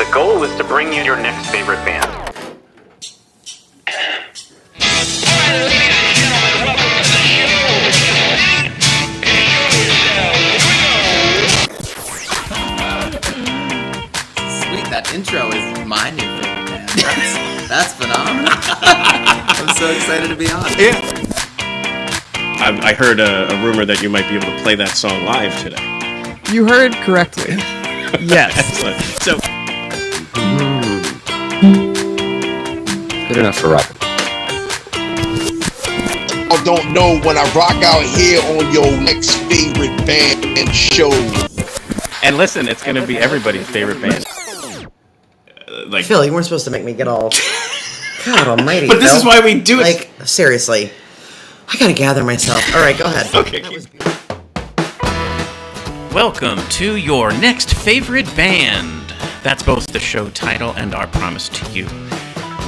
The goal is to bring you your next favorite band. That intro is my new favorite band. That's phenomenal. I'm so excited to be on. Yeah. I heard a rumor that you might be able to play that song live today. You heard correctly. Yes. Excellent. So, good enough for rock. I don't know when I rock out here on your next favorite band and show. and listen, it's going to be everybody's favorite band. Like, Phil, you weren't supposed to make me get all... God almighty, But this Phil. is why we do it. Like, seriously. I gotta gather myself. All right, go ahead. Okay. Welcome to your next favorite band. That's both the show title and our promise to you.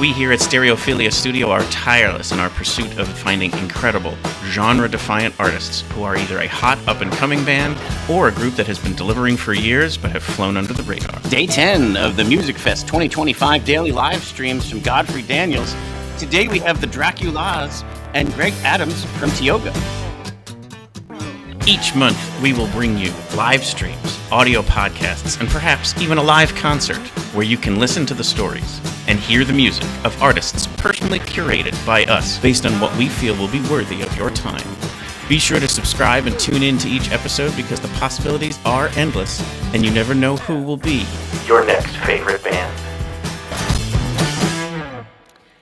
We here at Stereophilia Studio are tireless in our pursuit of finding incredible, genre-defiant artists who are either a hot, up-and-coming band or a group that has been delivering for years but have flown under the radar. Day 10 of the Musikfest 2025 daily live streams from Godfrey Daniels. Today we have the Dracu-las and Greg Adams from TIOGA. Each month, we will bring you live streams, audio podcasts, and perhaps even a live concert where you can listen to the stories and hear the music of artists personally curated by us based on what we feel will be worthy of your time. Be sure to subscribe and tune in to each episode because the possibilities are endless and you never know who will be Your next favorite band.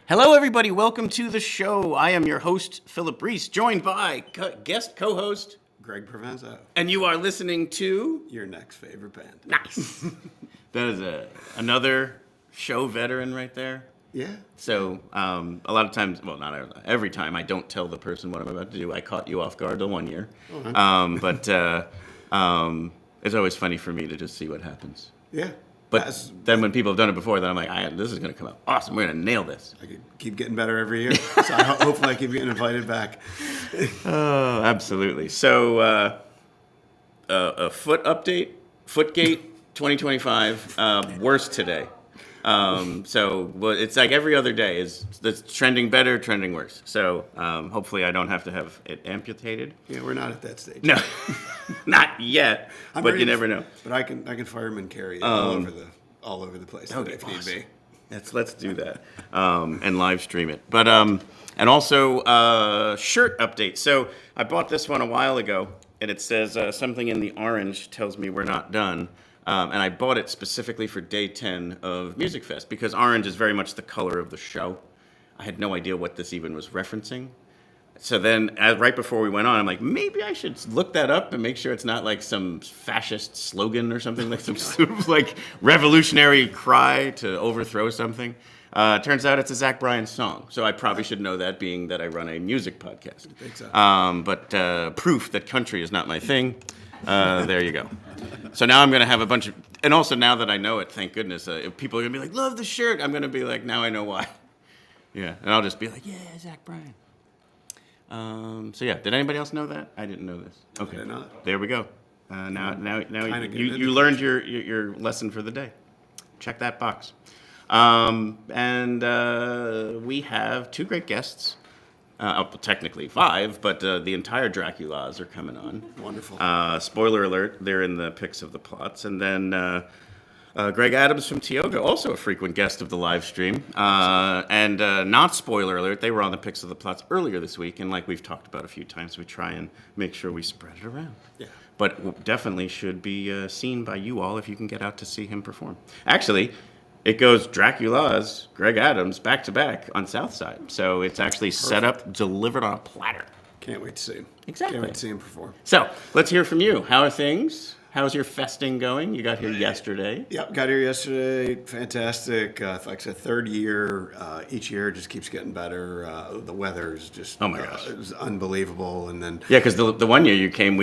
Hello, everybody. Welcome to the show. I am your host, Philip Reese, joined by guest co-host Greg Provenzo. And you are listening to Your next favorite band. Nice. That is another show veteran right there. Yeah. So a lot of times, well, not every time, I don't tell the person what I'm about to do. I caught you off guard the one year. But it's always funny for me to just see what happens. Yeah. But then when people have done it before, then I'm like, this is going to come out awesome. We're going to nail this. I could keep getting better every year. So hopefully I keep getting invited back. Oh, absolutely. So a foot update, Footgate 2025, worse today. So it's like every other day is it's trending better, trending worse. So hopefully I don't have to have it amputated. Yeah, we're not at that stage. No, not yet. But you never know. But I can fireman carry it all over the place if need be. Let's do that and live stream it. But and also shirt update. So I bought this one a while ago, and it says something in the orange tells me we're not done. And I bought it specifically for day 10 of Musikfest because orange is very much the color of the show. I had no idea what this even was referencing. So then right before we went on, I'm like, maybe I should look that up and make sure it's not like some fascist slogan or something, like some sort of like revolutionary cry to overthrow something. Turns out it's a Zach Bryan song. So I probably should know that, being that I run a music podcast. I think so. But proof that country is not my thing. There you go. So now I'm going to have a bunch of... And also now that I know it, thank goodness, if people are going to be like, love the shirt, I'm going to be like, now I know why. Yeah, and I'll just be like, yeah, Zach Bryan. So yeah, did anybody else know that? I didn't know this. Okay, I did not. There we go. Now you learned your lesson for the day. Check that box. And we have two great guests. Technically 5, but the entire Dracu-las are coming on. Wonderful. Spoiler alert, they're in the pics of the plots. And then Greg Adams from TIOGA, also a frequent guest of the live stream. And not spoiler alert, they were on the pics of the plots earlier this week. And like we've talked about a few times, we try and make sure we spread it around. Yeah. But definitely should be seen by you all if you can get out to see him perform. Actually, it goes Dracu-las, Greg Adams, back to back on Southside. So it's actually set up, delivered on a platter. Can't wait to see him. Exactly. Can't wait to see him perform. So let's hear from you. How are things? How's your festing going? You got here yesterday. Yep, got here yesterday. Fantastic. Like I said, third year. Each year just keeps getting better. The weather is just... Oh, my gosh. It was unbelievable. And then... Yeah, because the one year you came,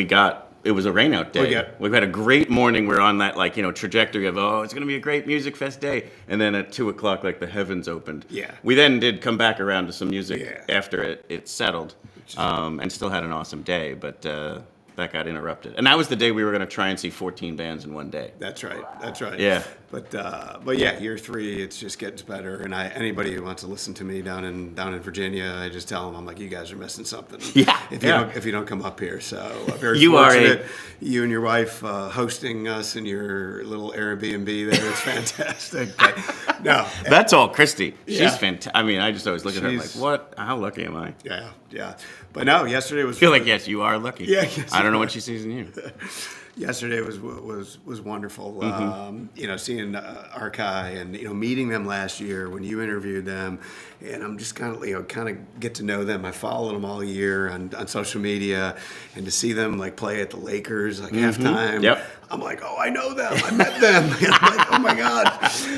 it was a rainout day. We've had a great morning. We're on that trajectory of, it's going to be a great Musikfest day. And then at 2 o'clock, the heavens opened. Yeah. We then did come back around to some music after it settled, and still had an awesome day. But that got interrupted. And that was the day we were going to try and see 14 bands in one day. That's right. That's right. Yeah. But yeah, year 3, it's just gets better. And anybody who wants to listen to me down in Virginia, I just tell them, I'm like, you guys are missing something. Yeah. If you don't come up here. So I'm very You are fortunate. You and your wife hosting us in your little Airbnb there. It's fantastic. But no. That's all Christy. Yeah. She's fantastic. I mean, I just always look at her like, what? How lucky am I? Yeah. Yeah. But no, yesterday was. I feel like, yes, you are lucky. Yeah, yes, I don't know you what are. she sees in you. Yesterday was wonderful. Mm-hmm. Seeing Arkai and meeting them last year when you interviewed them, and I'm just kind of get to know them. I followed them all year on social media, and to see them like play at the Lakers halftime. Yep. I'm like, oh, I know them. I met them. I'm like, oh my god,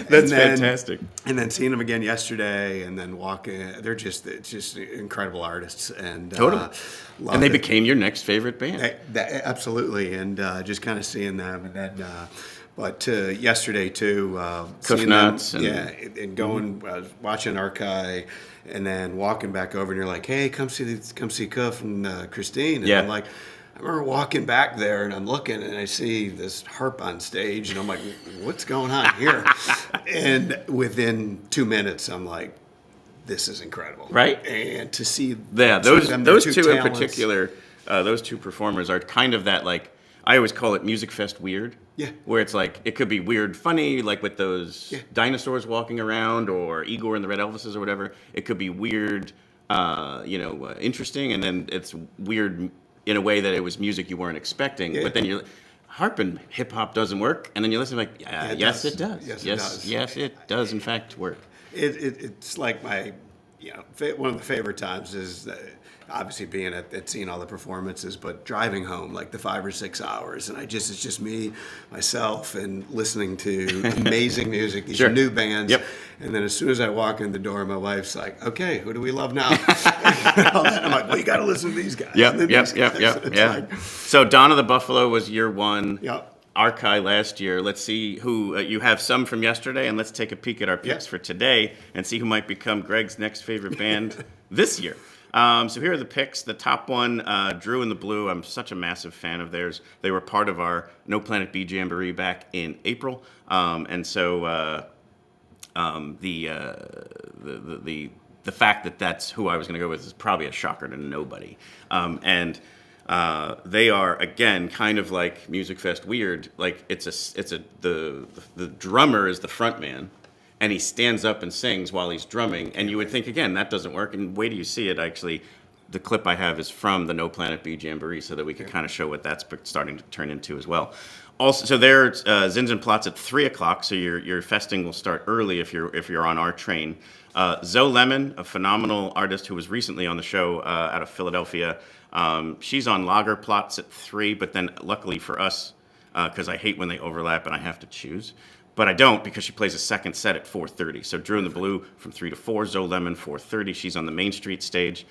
That's fantastic. And then seeing them again yesterday, and then walking, it's just incredible artists, and Totally. And they it. became your next favorite band. Absolutely, and just kind of seeing them, and then, but yesterday too, Cliff seeing Nuts them, and- and going watching Arkai, and then walking back over, and you're like, hey, come see Cuff and Christine, and Yeah. I'm like. I remember walking back there, and I'm looking, and I see this harp on stage, and I'm like, what's going on here? And within 2 minutes, I'm like, this is incredible. Right? And to see Those them, two their in talents. particular, those two performers are kind of that, like, I always call it Musikfest weird. Yeah. Where it's like, it could be weird funny, like with those Yeah. dinosaurs walking around, or Igor and the Red Elvises or whatever. It could be weird, interesting, and then it's weird in a way that it was music you weren't expecting. Yeah. But then you're harp and hip hop doesn't work, and then you listen like, it yes, does. it does. Yes, it yes, does. yes, it does in fact work. It's like my, one of the favorite times is obviously being at seeing all the performances, but driving home like the 5 or 6 hours, and it's just me, myself, and listening to amazing music, these Sure. new bands. Yep. And then as soon as I walk in the door, my wife's like, "Okay, who do we love now?" And all that. I'm like, "Well, you got to listen to these guys." And then these guys. It's Yeah. like, So Dawn of the Buffalo was year 1. Yep. Arkai last year. Let's see who you have some from yesterday, and let's take a peek at our picks Yeah. for today and see who might become Greg's next favorite band this year. So here are the picks. The top one, Drew and the Blue. I'm such a massive fan of theirs. They were part of our No Planet B Jamboree back in April, and so the fact that that's who I was going to go with is probably a shocker to nobody. They are again kind of like Musikfest weird. Like the drummer is the front man, and he stands up and sings while he's drumming. And you would think again that doesn't work. And wait till you see it. Actually, the clip I have is from the No Planet B Jamboree, so that we could kind of show what that's starting to turn into as well. Also, so there's Zins and Platz at 3:00, so your festing will start early if you're on our train. Zoe Lemon, a phenomenal artist who was recently on the show out of Philadelphia. She's on Lagerplatz at 3, but then luckily for us, because I hate when they overlap and I have to choose, but I don't because she plays a second set at 4:30. So Drew and the Blue from 3 to 4, Zoe Lemon 4:30. She's on the Main Street stage.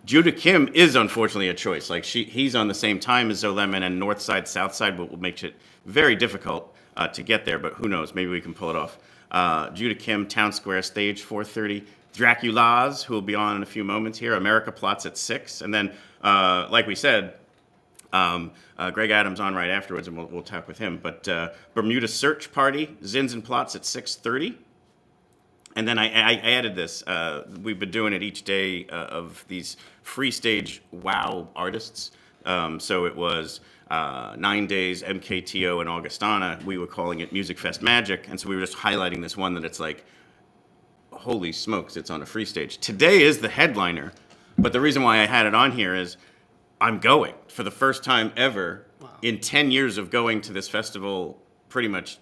Judah Kim is unfortunately a choice. Like he's on the same time as Zoe Lemon, and North Side, South Side will make it very difficult to get there. But who knows? Maybe we can pull it off. Judah Kim, Town Square stage 4:30. Dracu-las, who will be on in a few moments here. America Platz at 6, and then like we said, Greg Adams on right afterwards, and we'll talk with him. But Bermuda Search Party, Zins and Platz at 6:30. And then I added this. We've been doing it each day of these free stage WOW artists. So it was 9 days, MKTO and Augustana. We were calling it Musikfest Magic. And so we were just highlighting this one that it's like, holy smokes, it's on a free stage. Today is the headliner. But the reason why I had it on here is I'm going for the first time ever in 10 years of going to this festival pretty much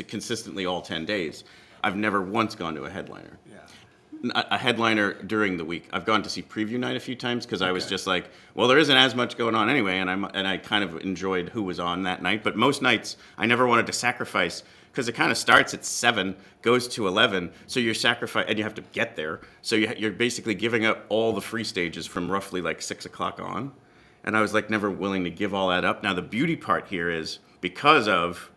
consistently all 10 days. I've never once gone to a headliner. Yeah. A headliner during the week. I've gone to see Preview Night a few times because I was just like, well, there isn't as much going on anyway, and I kind of enjoyed who was on that night. But most nights, I never wanted to sacrifice because it kind of starts at 7, goes to 11, so you're sacrificing, and you have to get there. So you're basically giving up all the free stages from roughly like 6 o'clock on. And I was like never willing to give all that up. Now the beauty part here is because of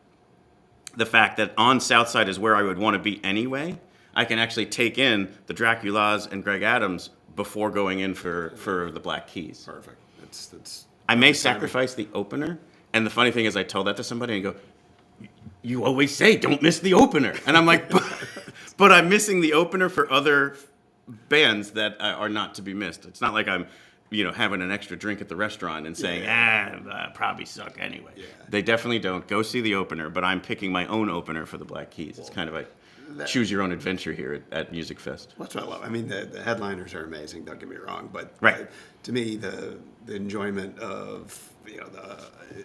the fact that on Southside is where I would want to be anyway, I can actually take in the Dracu-las and Greg Adams before going in for the Black Keys. perfect. That's I may sacrifice the opener. And the funny thing is I tell that to somebody and go, you always say don't miss the opener. And I'm like, but I'm missing the opener for other bands that are not to be missed. It's not like I'm, having an extra drink at the restaurant and saying, probably suck anyway. Yeah. They definitely don't. Go see the opener, but I'm picking my own opener for the Black Keys. It's kind of like choose your own adventure here at Musikfest. That's what I love. I mean, the headliners are amazing, don't get me wrong, but right. To me, the enjoyment of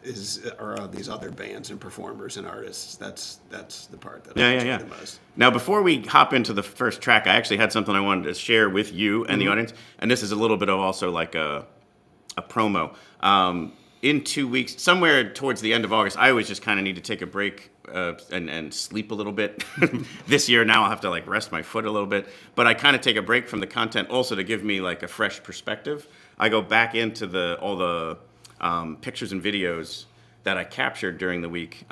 these other bands and performers and artists, that's the part that I enjoy the most. Now, before we hop into the first track, I actually had something I wanted to share with you and the audience, and this is a little bit of also like a promo. In 2 weeks, somewhere towards the end of August, I always just kind of need to take a break and sleep a little bit. This year now I'll have to like rest my foot a little bit, but I kind of take a break from the content also to give me like a fresh perspective. I go back into all the pictures and videos that I captured during the week.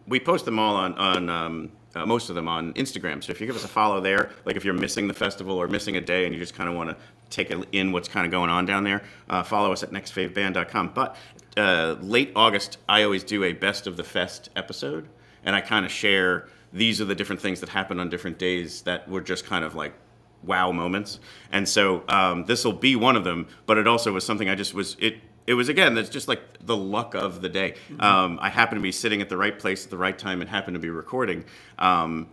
We post them all on most of them on Instagram. So if you give us a follow there, like if you're missing the festival or missing a day and you just kind of want to take in what's kind of going on down there, follow us at nextfaveband.com. But late August, I always do a best of the fest episode, and I kind of share these are the different things that happened on different days that were just kind of like wow moments. And so this will be one of them, but it also was something I just was, it was, again, that's just like the luck of the day. I happened to be sitting at the right place at the right time and happened to be recording. And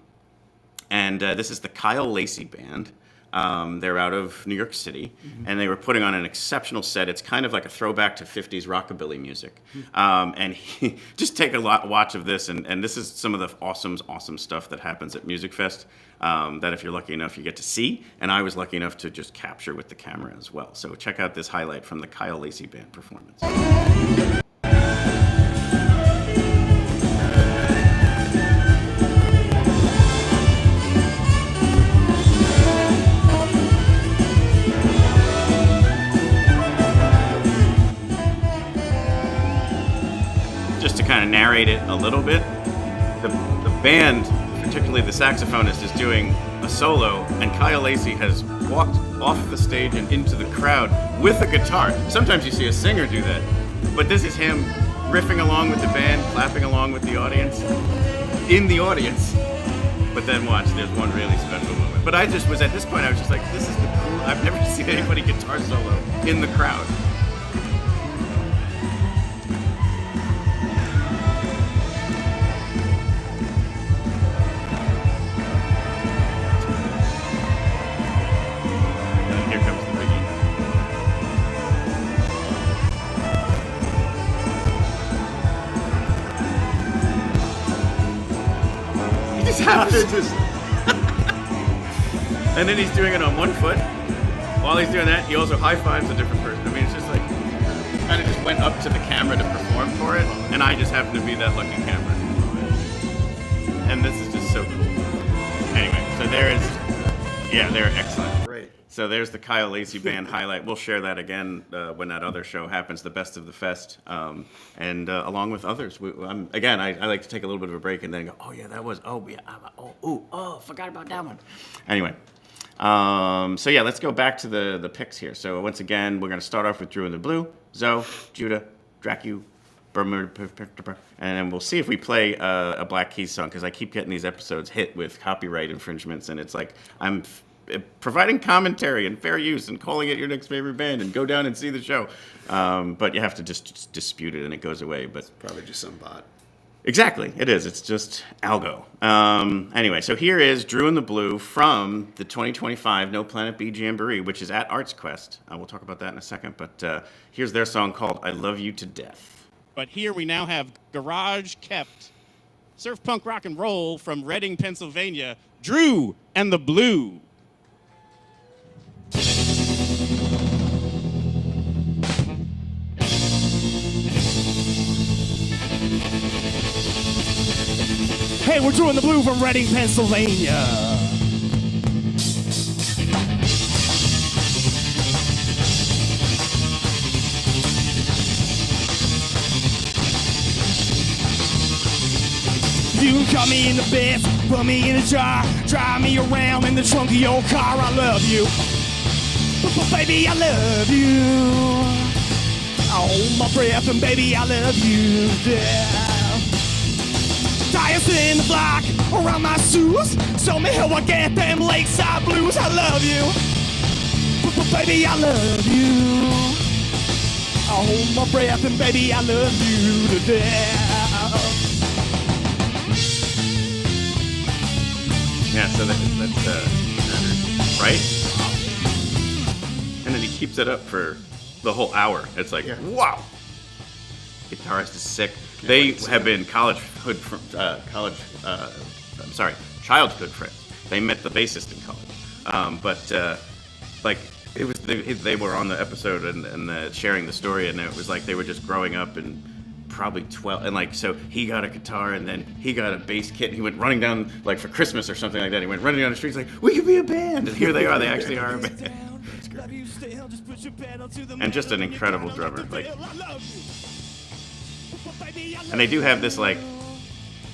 this is the Kyle Lacey Band. They're out of New York City, and they were putting on an exceptional set. It's kind of like a throwback to 50s rockabilly music. And just take a watch of this, and this is some of the awesome stuff that happens at Musikfest that if you're lucky enough you get to see, and I was lucky enough to just capture with the camera as well. So check out this highlight from the Kyle Lacey Band performance. Just to kind of narrate it a little bit, the band, particularly the saxophonist, is doing a solo, and Kyle Lacey has walked off the stage and into the crowd with a guitar. Sometimes you see a singer do that, but this is him riffing along with the band, clapping along with the audience, in the audience. But then watch, there's one really special moment. But I just was, at this point, I was just like, this is the cool, I've never seen anybody guitar solo in the crowd. And then he's doing it on one foot. While he's doing that, he also high-fives a different person. I mean, it's just like, kind of just went up to the camera to perform for it, and I just happened to be that lucky camera. And this is just so cool. Anyway, so they're excellent. Great. So there's the Kyle Lacey Band highlight. We'll share that again when that other show happens, the Best of the Fest, and along with others. I like to take a little bit of a break and then go, oh yeah, that was, forgot about that one. Anyway, so yeah, let's go back to the picks here. So once again, we're going to start off with Drew in the Blue, Zoe, Judah, Dracu, Bermuda, and then we'll see if we play a Black Keys song, because I keep getting these episodes hit with copyright infringements, and it's like I'm providing commentary and fair use and calling it your next favorite band and go down and see the show. But you have to just dispute it and it goes away. But Probably just some bot. Exactly, it is. It's just algo. Anyway, so here is Drew in the Blue from the 2025 No Planet B Jamboree, which is at Arts Quest. We'll talk about that in a second, but here's their song called I Love You to Death. But here we now have Garage Kept, surf punk rock and roll from Reading, Pennsylvania, Drew and the Blue. Hey, we're Drew and the Blue from Reading, Pennsylvania. You can cut me in the bits, put me in a jar, drive me around in the trunk of your car. I love you, but baby, I love you. Oh, my breath, and baby, I love you to death. Tires in the block around my shoes. Show me how I get them lakeside blues. I love you, baby, I love you. I hold my breath, and baby, I love you to death. Yeah, so that's right? And then he keeps it up for the whole hour. It's like, wow. Guitarist is sick. They have been childhood friends. They met the bassist in college. Like, it was they were on the episode and sharing the story, and it was like they were just growing up and probably 12, and like, so he got a guitar and then he got a bass kit and he went running down, like for Christmas or something like that, he went running down the streets like, we could be a band, and here they are, they actually are a band. And just an incredible drummer, like, and they do have this like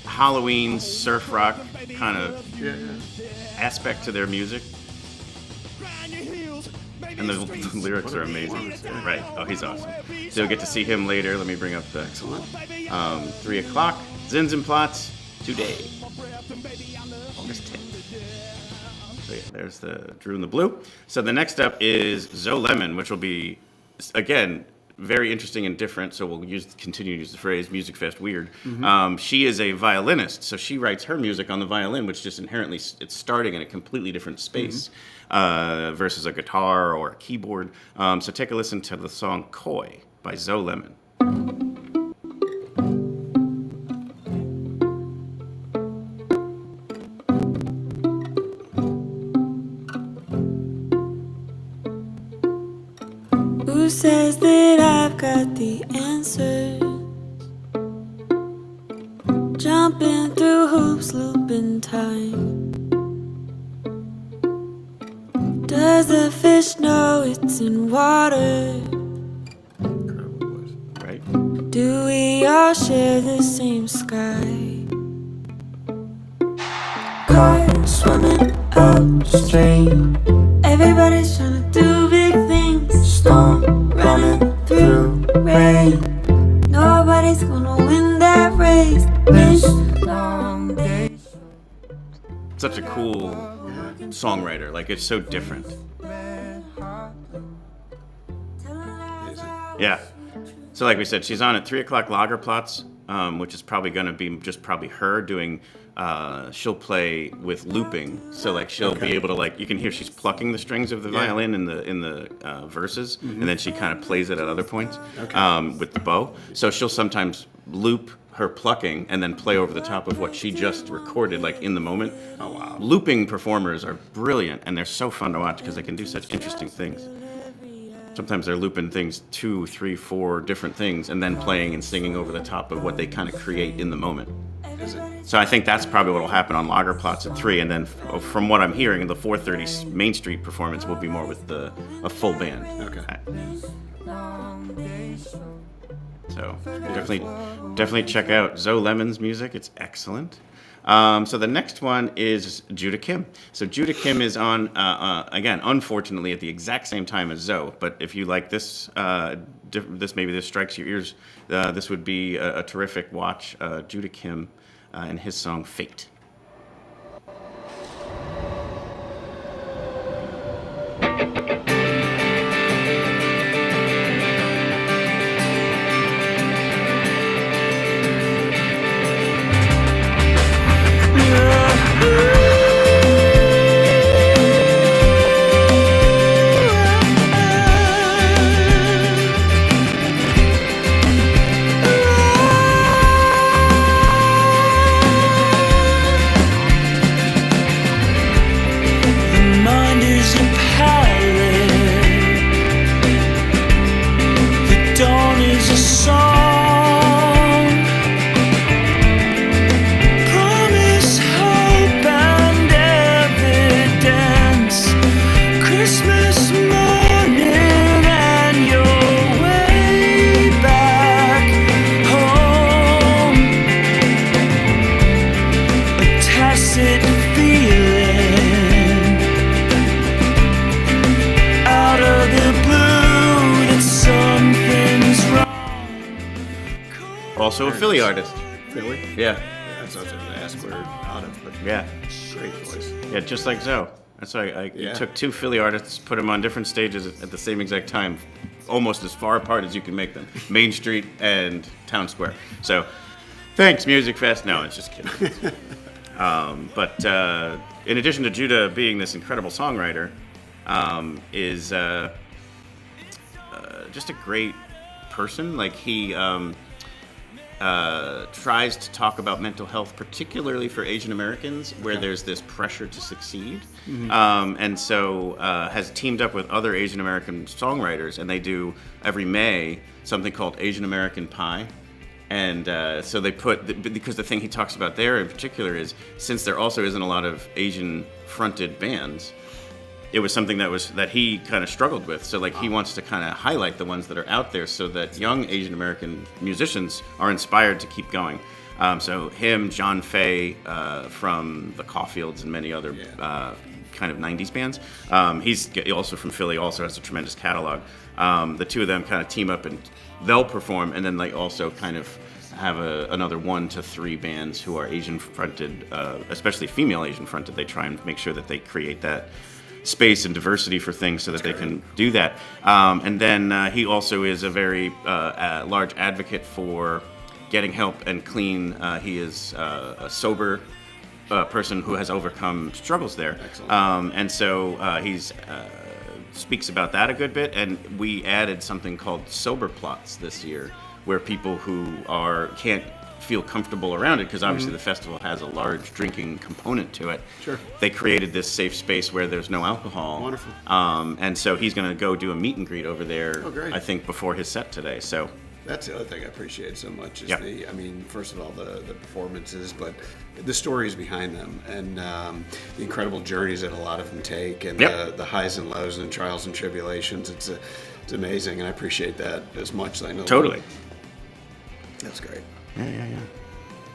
Halloween surf rock kind of aspect to their music. And the lyrics are amazing. Right. Oh, he's awesome. So you'll get to see him later. Let me bring up the 3 o'clock. Zins and Platz today, August 10th. So yeah, there's the Drew in the Blue. So the next up is Zoe Lemon, which will be, again, very interesting and different. So we'll continue to use the phrase Musikfest weird. She is a violinist, so she writes her music on the violin, which just inherently it's starting in a completely different space versus a guitar or a keyboard. So take a listen to the song "Coy" by Zoe Lemon. Who says that I've got the answers? Jumping through hoops, looping time. Does the fish know it's in water? Right. Do we all share the same sky? Caught swimming upstream. Everybody's trying to do big things. Storm running through rain. Nobody's gonna win that race. Wish long days. Such a cool songwriter. Like, it's so different. Yeah. So like we said, she's on at 3 o'clock Lagerplatz, which is probably going to be just probably her doing, she'll play with looping. So like she'll be able to, like, you can hear she's plucking the strings of the violin in the verses, and then she kind of plays it at other points with the bow. So she'll sometimes loop her plucking and then play over the top of what she just recorded, like in the moment. Oh wow! Looping performers are brilliant, and they're so fun to watch because they can do such interesting things. Sometimes they're looping things 2, 3, 4 different things and then playing and singing over the top of what they kind of create in the moment. So I think that's probably what will happen on Lagerplatz at 3, and then from what I'm hearing, the 4:30 Main Street performance will be more with a full band. Okay. So definitely check out Zoe Lemon's music. It's excellent. So the next one is Judah Kim. So Judah Kim is on, again, unfortunately, at the exact same time as Zoe. But if you like this, maybe this strikes your ears, this would be a terrific watch. Judah Kim and his song "Fate." Also a Philly artist. Philly? Yeah. That's what I was going to ask where out of, but Yeah. great voice. Yeah, just like Zoe. That's why I took 2 Philly artists, put them on different stages at the same exact time, almost as far apart as you can make them. Main Street and Town Square. So, thanks, Musikfest. No, it's just kidding. But in addition to Judah being this incredible songwriter, is just a great person. Like he tries to talk about mental health, particularly for Asian Americans, where there's this pressure to succeed, and so has teamed up with other Asian American songwriters, and they do every May something called Asian American Pie. And so they because the thing he talks about there in particular is, since there also isn't a lot of Asian-fronted bands, it was something that he kind of struggled with. So like he wants to kind of highlight the ones that are out there so that young Asian American musicians are inspired to keep going. So him, John Fay from the Caulfields and many other kind of 90s bands. He's also from Philly, also has a tremendous catalog. The two of them kind of team up and they'll perform, and then they also kind of have another 1 to 3 bands who are Asian fronted, especially female Asian fronted. They try and make sure that they create that space and diversity for things so that they can do that. And then he also is a very large advocate for getting help and clean. He is a sober person who has overcome struggles there. And so he's speaks about that a good bit. And we added something called sober plots this year, where people who can't feel comfortable around it, because obviously the festival has a large drinking component to it. Sure. They created this safe space where there's no alcohol. Wonderful. And so he's going to go do a meet and greet over there, I think, before his set today. So that's the other thing I appreciate so much is Yep. first of all, the performances, but the stories behind them, and the incredible journeys that a lot of them take, and the highs and lows and trials and tribulations. It's amazing, and I appreciate that as much as I know. Totally. That's great. Yeah.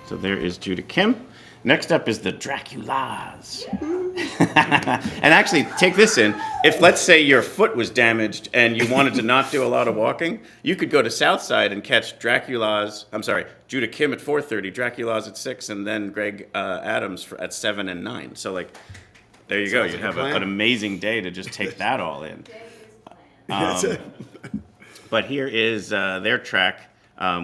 So there is Judah Kim. Next up is the Dracu-las. And actually, take this in. If, let's say, your foot was damaged and you wanted to not do a lot of walking, you could go to Southside and catch Judah Kim at 4:30, Dracu-las at 6, and then Greg Adams at 7 and 9. So, like, there you go. You'd have an amazing day to just take that all in. But here is their track,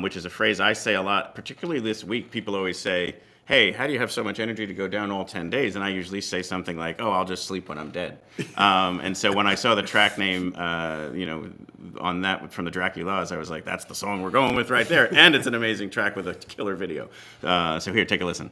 which is a phrase I say a lot, particularly this week. People always say, hey, how do you have so much energy to go down all 10 days? And I usually say something like, oh, I'll just sleep when I'm dead. And so when I saw the track name, on that from the Dracu-las, I was like, that's the song we're going with right there. And it's an amazing track with a killer video. So here, take a listen.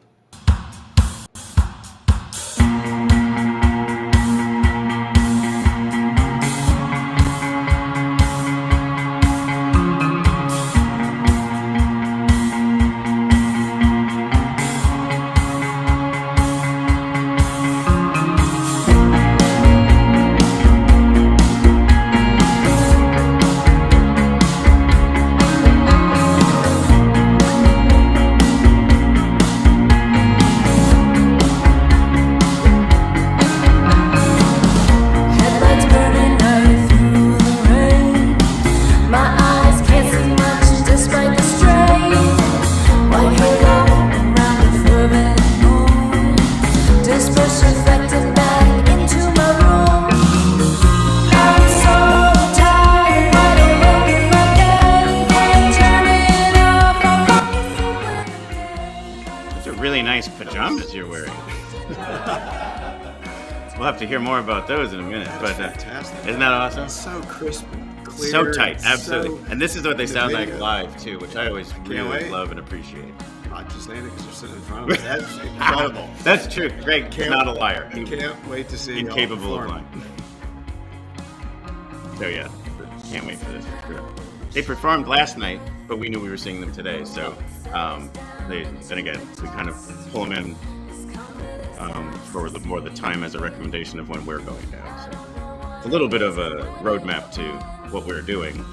We'll have to hear more about those in a minute. But isn't that awesome? So crisp and clear. So tight, absolutely. So, and this is what they sound like live, too, which I always really love and appreciate. Not just saying it because you're sitting in front of us. That's incredible. That's true. Greg is not a liar. I can't wait to see incapable of lying. So, yeah. Can't wait for this. They performed last night, but we knew we were seeing them today. So, then again, we kind of pull them in for the time as a recommendation of when we're going down. So it's a little bit of a roadmap to what we're doing.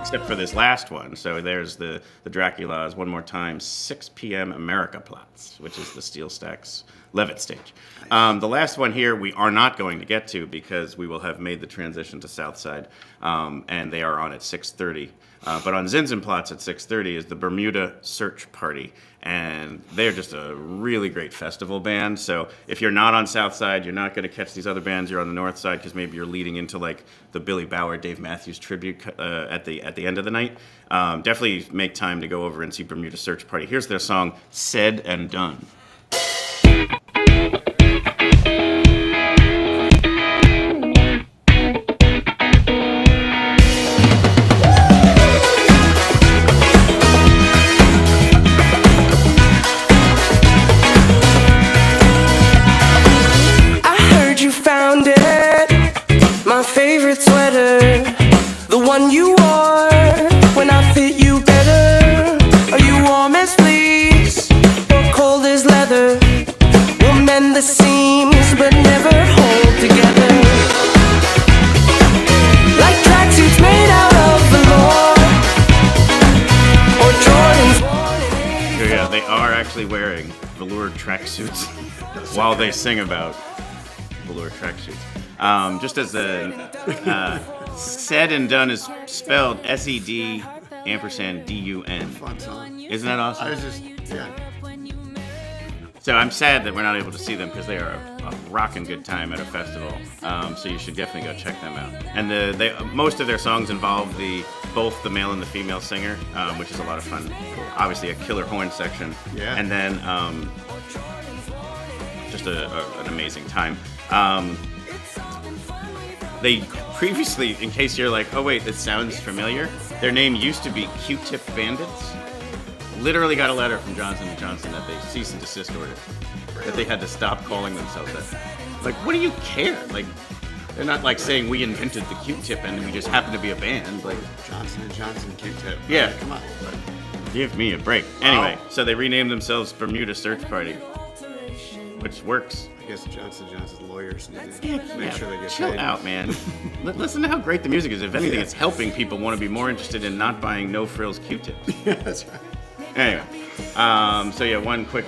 except for this last one. So there's the Dracu-las one more time, 6 p.m. America Platz, which is the Steel Stacks Levitt stage. The last one here we are not going to get to because we will have made the transition to Southside, and they are on at 6:30. But on Zinzenplatz at 6:30 is the Bermuda Search Party, and they're just a really great festival band. So if you're not on Southside, you're not going to catch these other bands. You're on the North Side because maybe you're leading into like the Billy Bauer, Dave Matthews tribute at the end of the night. Definitely make time to go over and see Bermuda Search Party. Here's their song "Said and Done." Favorite sweater, the one you wore when I fit you better. Are you warm as fleece or cold as leather? We'll mend the seams but never hold together. Like tracksuits made out of velour or Jordans. Yeah, they are actually wearing velour tracksuits while they sing about velour tracksuits. Just as Said and Done is spelled SED &DUN. Fun song. Isn't that awesome? I was just, yeah. So I'm sad that we're not able to see them because they are a rockin' good time at a festival. So you should definitely go check them out. And most of their songs involve both the male and the female singer, which is a lot of fun. Obviously a killer horn section. Yeah. And then just an amazing time. They previously, in case you're like, oh wait, this sounds familiar, their name used to be Q-Tip Bandits. Literally got a letter from Johnson & Johnson that they cease and desist order. That they had to stop calling themselves that. Like, what do you care? Like, they're not like saying we invented the Q-Tip and we just happen to be a band. Like Johnson & Johnson Q-Tip. Yeah. Come on. Give me a break. Anyway, so they renamed themselves Bermuda Search Party, which works. I guess Johnson & Johnson's lawyers need to make sure they get Chill paid. out, man. Listen to how great the music is. If anything, it's helping people want to be more interested in not buying no frills Q-tips. Yeah, that's right. Anyway, so yeah, one quick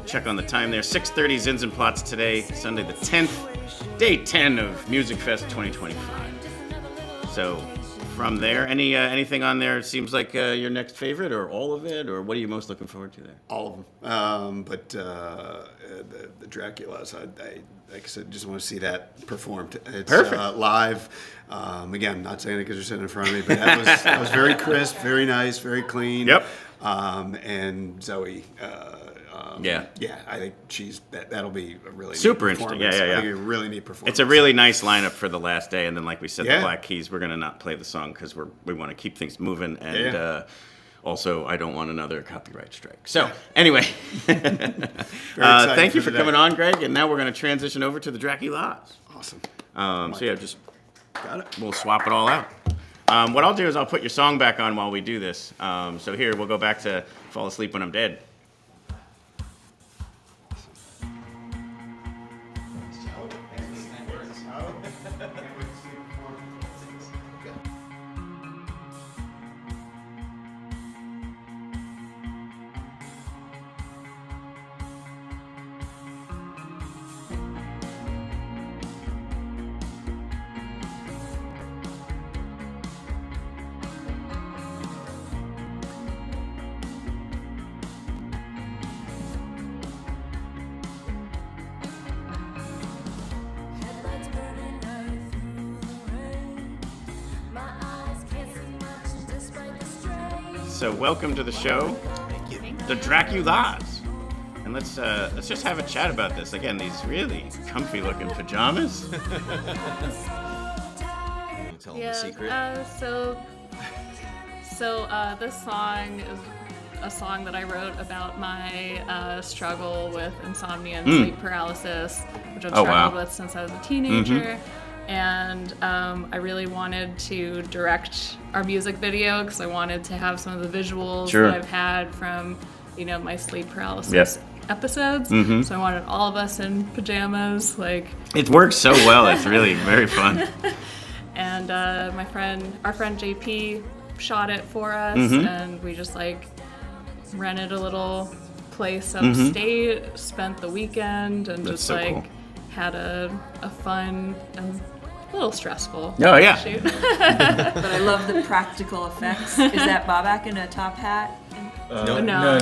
check on the time there. 6:30 Zinzenplatz today, Sunday the 10th, day 10 of Musikfest 2025. So from there, anything on there seems like your next favorite, or all of it, or what are you most looking forward to there? All of them. But the Dracu-las, I like I said, just want to see that performed. It's Perfect. Live. Again, not saying it because you're sitting in front of me, but that was very crisp, very nice, very clean. Yep. And Zoe. Yeah, I think that'll be a really super neat interesting. performance. Yeah. I think a really neat performance. It's a really nice lineup for the last day, and then like we said, Yeah. the Black Keys, we're gonna not play the song because we want to keep things moving, and also I don't want another copyright strike. So anyway, thank you for coming on, Greg, and now we're gonna transition over to the Dracu-las. Awesome. So yeah, just Got it. we'll swap it all out. What I'll do is I'll put your song back on while we do this. So here we'll go back to Fall Asleep When I'm Dead. So welcome to the show, the Dracu-las, and let's just have a chat about this. Again, these really comfy-looking pajamas. Tell them the secret. This song is a song that I wrote about my struggle with insomnia and sleep paralysis, which I've struggled with since I was a teenager. And I really wanted to direct our music video because I wanted to have some of the visuals that I've had from, my sleep paralysis episodes. So I wanted all of us in pajamas, It works so well. It's really very fun. And our friend JP shot it for us, and we just like rented a little place upstate, spent the weekend, and That's just so like cool. had a fun and a little stressful Oh, yeah. shoot. But I love the practical effects. Is that Bobak in a top hat? No. No.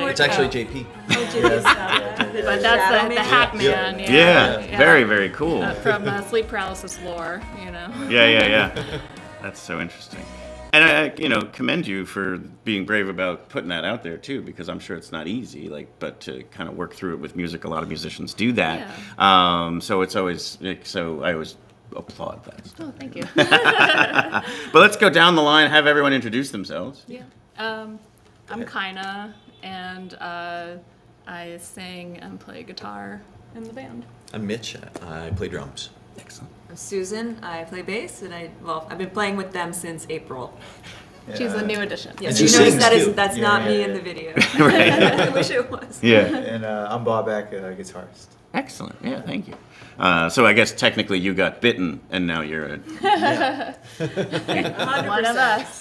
It's actually JP. But that's the hat man. Yeah. Very, very cool. From sleep paralysis lore, you know. Yeah. That's so interesting. And I commend you for being brave about putting that out there too, because I'm sure it's not easy. But to kind of work through it with music, a lot of musicians do that. Yeah. So it's always I always applaud that. Oh, thank you. But let's go down the line. Have everyone introduce themselves. Yeah. I'm Kaina, and I sing and play guitar in the band. I'm Mitch. I play drums. Excellent. I'm Susan. I play bass, and I've been playing with them since April. She's a new addition. Yes, And you she noticed sings that's too. not me in the video. Right. I wish it was. Yeah. And I'm Bobak, guitarist. Excellent. Yeah, thank you. So I guess technically you got bitten, and now you're a... One of us.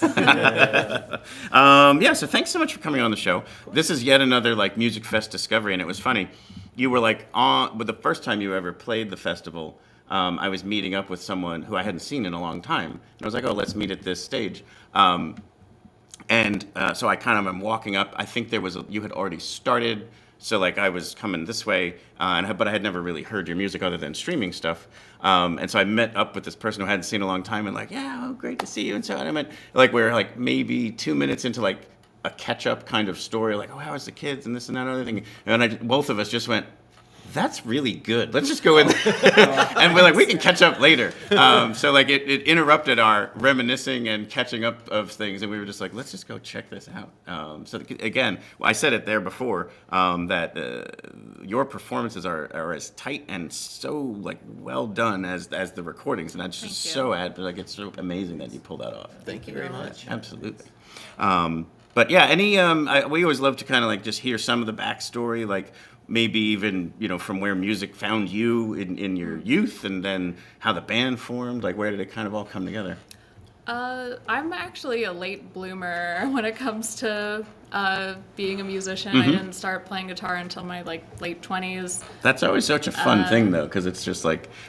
So thanks so much for coming on the show. This is yet another Musikfest discovery, and it was funny. You were but the first time you ever played the festival, I was meeting up with someone who I hadn't seen in a long time. And I was like, oh, let's meet at this stage. So I kind of am walking up. I think you had already started. So I was coming this way, but I had never really heard your music other than streaming stuff. And so I met up with this person who I hadn't seen in a long time, and great to see you. And so I meant we were maybe 2 minutes into a catch-up kind of story, oh, how was the kids and this and that other thing. And both of us just went, that's really good. Let's just go in and we're we can catch up later. It interrupted our reminiscing and catching up of things, and we were just let's just go check this out. Again, I said it there before, that your performances are as tight and so well done as the recordings, and that's just so it's so amazing that you pull that off. Thank you very much. Absolutely. But yeah, we always love to kind of just hear some of the backstory, maybe even, from where music found you in your youth, and then how the band formed, where did it kind of all come together? I'm actually a late bloomer when it comes to being a musician. I didn't start playing guitar until my late 20s. That's always such a fun thing, though, because it's just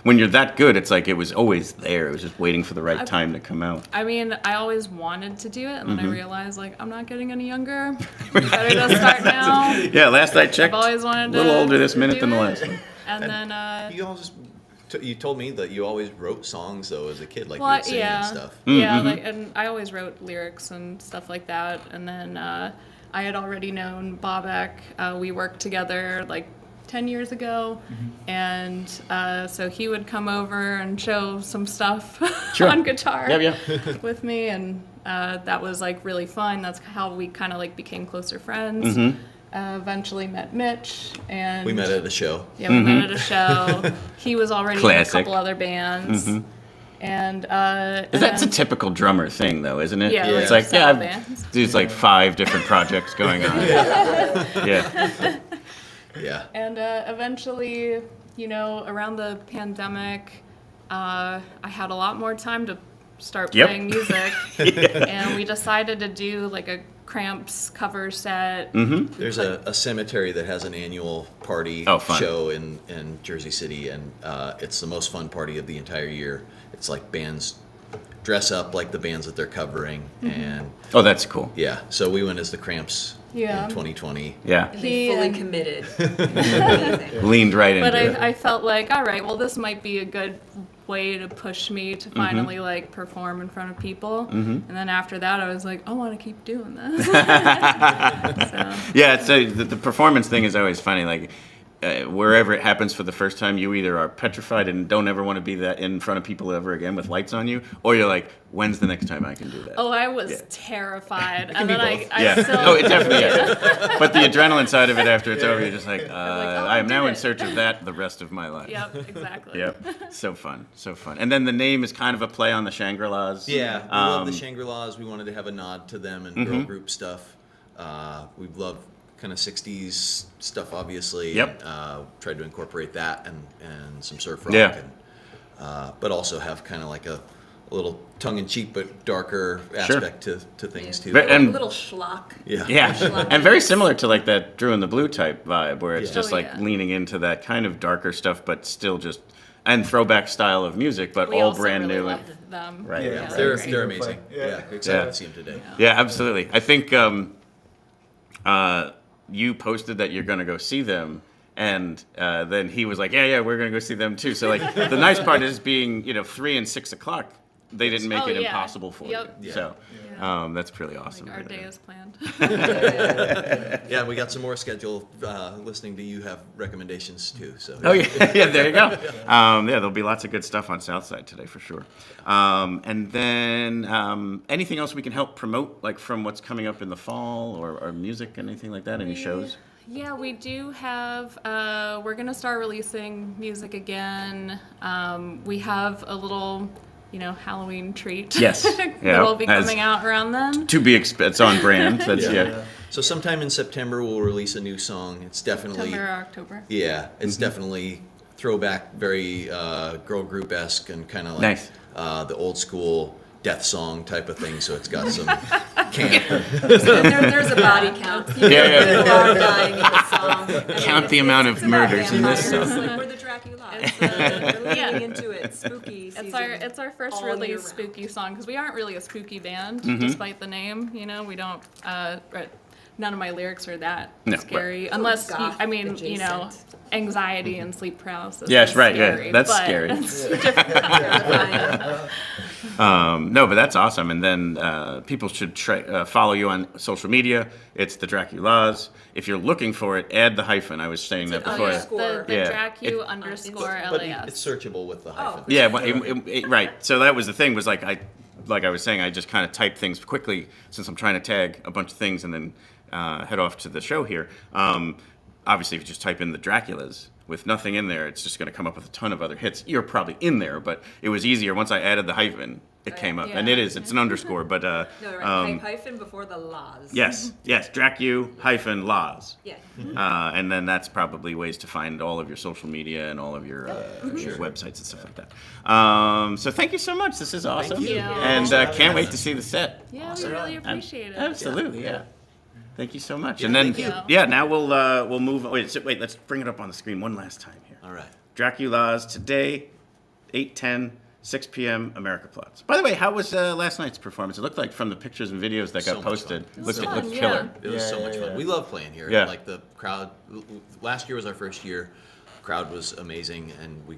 when you're that good, it's it was always there. It was just waiting for the right time to come out. I mean, I always wanted to do it, and then I realized I'm not getting any younger. Better to start now. Yeah, last I checked, I've always wanted to a little older this minute than the do last it. one. And then you told me that you always wrote songs though as a kid, you well, would sing and stuff. Yeah, and I always wrote lyrics and stuff like that. And then I had already known Bobak. We worked together 10 years ago, and so he would come over and show some stuff on guitar with me, and that was really fun. That's how we kind of became closer friends. Eventually met Mitch, and we met at a show. Yeah, we met at a show. He was already in a couple other bands. And that's a typical drummer thing, though, isn't it? Yeah, it's there's 5 different projects going on. Yeah. And eventually, around the pandemic, I had a lot more time to start playing music, and we decided to do a Cramps cover set. There's a cemetery that has an annual party show in Jersey City, and it's the most fun party of the entire year. It's bands dress up like the bands that they're covering, and oh, that's cool. Yeah, so we went as the Cramps in 2020. Yeah, he fully committed. Leaned right into it. But I felt all right, well, this might be a good way to push me to finally perform in front of people. And then after that I was I want to keep doing this. Yeah, so the performance thing is always funny. Wherever it happens for the first time, you either are petrified and don't ever want to be that in front of people ever again with lights on you, or you're when's the next time I can do that? Oh, I was terrified. And then I still... Oh, it definitely is. But the adrenaline side of it after it's over, you're just I am now in search of that the rest of my life. Yep, exactly. Yep. So fun. And then the name is kind of a play on the Shangri-Las. Yeah, we love the Shangri-Las. We wanted to have a nod to them and girl group stuff. We love kind of 60s stuff, obviously. Yep. Tried to incorporate that and some surf rock. Yeah. And, but also have kind of a little tongue-in-cheek but darker aspect to things too. And a little schlock. Yeah, and very similar to like that Drew and the Blue type vibe, where it's just leaning into that kind of darker stuff, but still just throwback style of music, but all brand new. Love them. Right. Yeah, they're amazing. Yeah, excited to see them today. Yeah, absolutely. I think you posted that you're going to go see them. And then he was like, yeah, we're going to go see them too. So like the nice part is being, 3 and 6 o'clock, they didn't make it impossible for you. Yeah. So that's pretty awesome. Our day is planned. Yeah, we got some more scheduled. Listening to you have recommendations too. So. Oh yeah, there you go. There'll be lots of good stuff on Southside today for sure. And then anything else we can help promote, like from what's coming up in the fall or music, anything like that? Any shows? Yeah, we do have, we're going to start releasing music again. We have a little, Halloween treat. Yes. that will be coming out around then. To be it's on brand. That's So sometime in September we'll release a new song. It's definitely September or October. Yeah, it's definitely throwback, very girl group-esque and kind of like the old school death song type of thing. So it's got some camp. There's a body count. People are dying in the song. Count the amount of murders in this song. Like we're the Dracu-las. We're leaning into it. Spooky season. It's our first really spooky song because we aren't really a spooky band, despite the name. We don't. None of my lyrics are that scary, unless anxiety and sleep paralysis. Yes, right. Scary, yeah, that's scary. No, but that's awesome. And then people should follow you on social media. It's the Dracu-las. If you're looking for it, add the hyphen. I was saying that before. The Dracu _ But LAS. it's searchable with the hyphen. Yeah, right. So that was the thing. Was like I was saying, I just kind of type things quickly since I'm trying to tag a bunch of things and then head off to the show here. Obviously, if you just type in the Dracu-las with nothing in there, it's just going to come up with a ton of other hits. You're probably in there, but it was easier once I added the hyphen. It came up, and it's an underscore, but hyphen before the las. Yes, Dracu-las. Yeah. And then that's probably ways to find all of your social media and all of your websites and stuff like that. So thank you so much. This is awesome. Thank you. And can't wait to see the set. Yeah, we really appreciate it. Absolutely, yeah. Thank you so much. And then, now we'll move. Wait, let's bring it up on the screen one last time here. All right. Dracu-las today, 8:10, 6 p.m. America Platz. By the way, how was last night's performance? It looked like from the pictures and videos that got posted, it looked killer. It was so much fun. We love playing here. Yeah. Like the crowd. Last year was our first year. Crowd was amazing, and we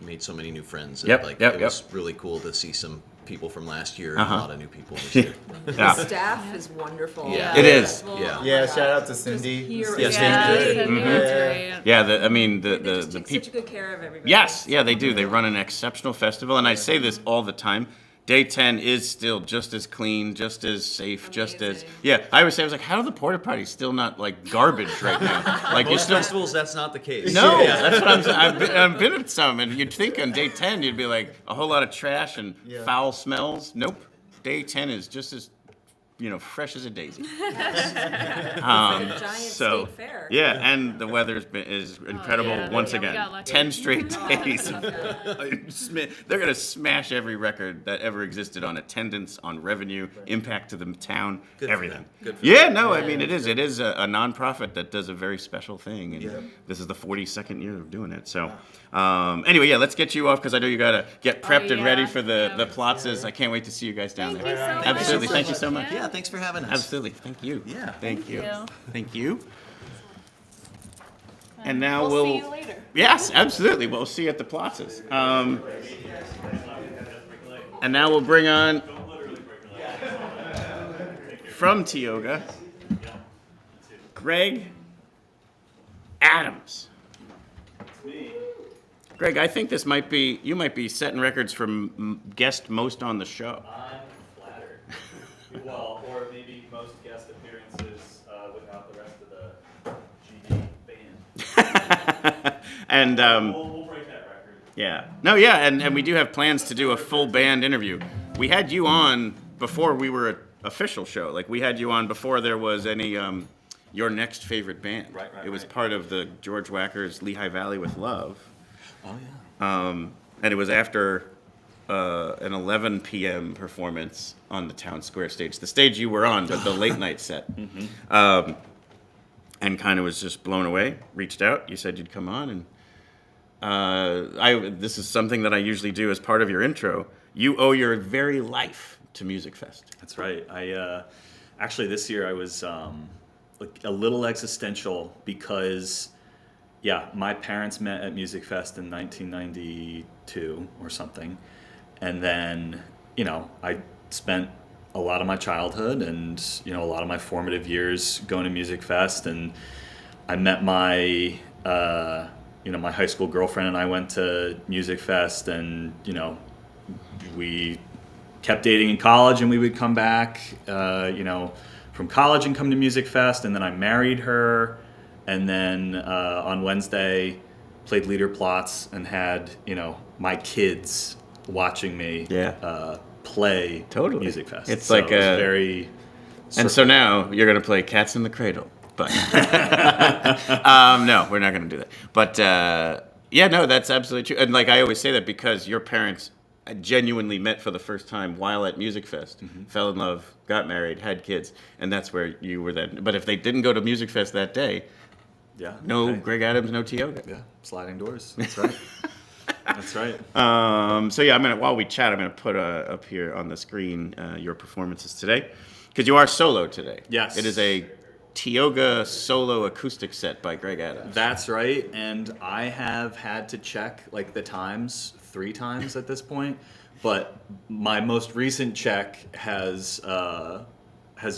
made so many new friends. And it was really cool to see some people from last year and a lot of new people this year. The staff is wonderful. Yeah. It is. Yeah, shout out to Cindy. Yeah, the take people. such good care of everybody. Yes, yeah, they do. They run an exceptional festival, and I say this all the time. Day 10 is still just as clean, just as safe, just as I was like, how are the porta potties still not like garbage right now? Like most festivals, that's not the case. No, that's what I'm saying. I've been at some, and you'd think on day 10 you'd be like a whole lot of trash and foul smells. Nope, day 10 is just as fresh as a daisy. Giant state fair. Yeah, and the weather is incredible once again. 10 straight days. They're going to smash every record that ever existed on attendance, on revenue, impact to the town, everything. I mean, it is. It is a nonprofit that does a very special thing, and this is the 42nd year of doing it. So, anyway, let's get you off because I know you got to get prepped and ready for the Platzes. I can't wait to see you guys down there. Absolutely. Thank you so much. Yeah, thanks for having us. Absolutely. Thank you. Yeah. Thank you. Thank you. And now we'll see you later. Yes, absolutely. We'll see you at the Platzes. And now we'll bring on from TIOGA, Greg Adams. Greg, I think you might be setting records for guest most on the show. I'm flattered. Well, or maybe most guest appearances without the rest of the GD band. And we'll break that record. Yeah. No, yeah, and we do have plans to do a full band interview. We had you on before we were an official show. Like we had you on before there was any your next favorite band. Right. It was part of the George Wacker's Lehigh Valley with Love. Oh yeah. And it was after an 11 p.m. performance on the Town Square stage, the stage you were on, but the late night set, and kind of was just blown away. Reached out, you said you'd come on, and this is something that I usually do as part of your intro. You owe your very life to Musikfest. That's right. I actually this year I was like a little existential because, my parents met at Musikfest in 1992 or something, and then I spent a lot of my childhood and a lot of my formative years going to Musikfest, and I met my my high school girlfriend, and I went to Musikfest, and we kept dating in college, and we would come back from college and come to Musikfest, and then I married her, and then on Wednesday played leader Platz and had my kids watching me play Musikfest. It's so like it was very. And so now you're going to play Cats in the Cradle, but no, we're not going to do that. But no, that's absolutely true. And like I always say that because your parents genuinely met for the first time while at Musikfest, fell in love, got married, had kids, and that's where you were then. But if they didn't go to Musikfest that day, Greg Adams, no TIOGA. Yeah, sliding doors. That's right. That's right. While we chat, I'm gonna put up here on the screen your performances today, because you are solo today. Yes. It is a TIOGA solo acoustic set by Greg Adams. That's right, and I have had to check like the times 3 times at this point, but my most recent check has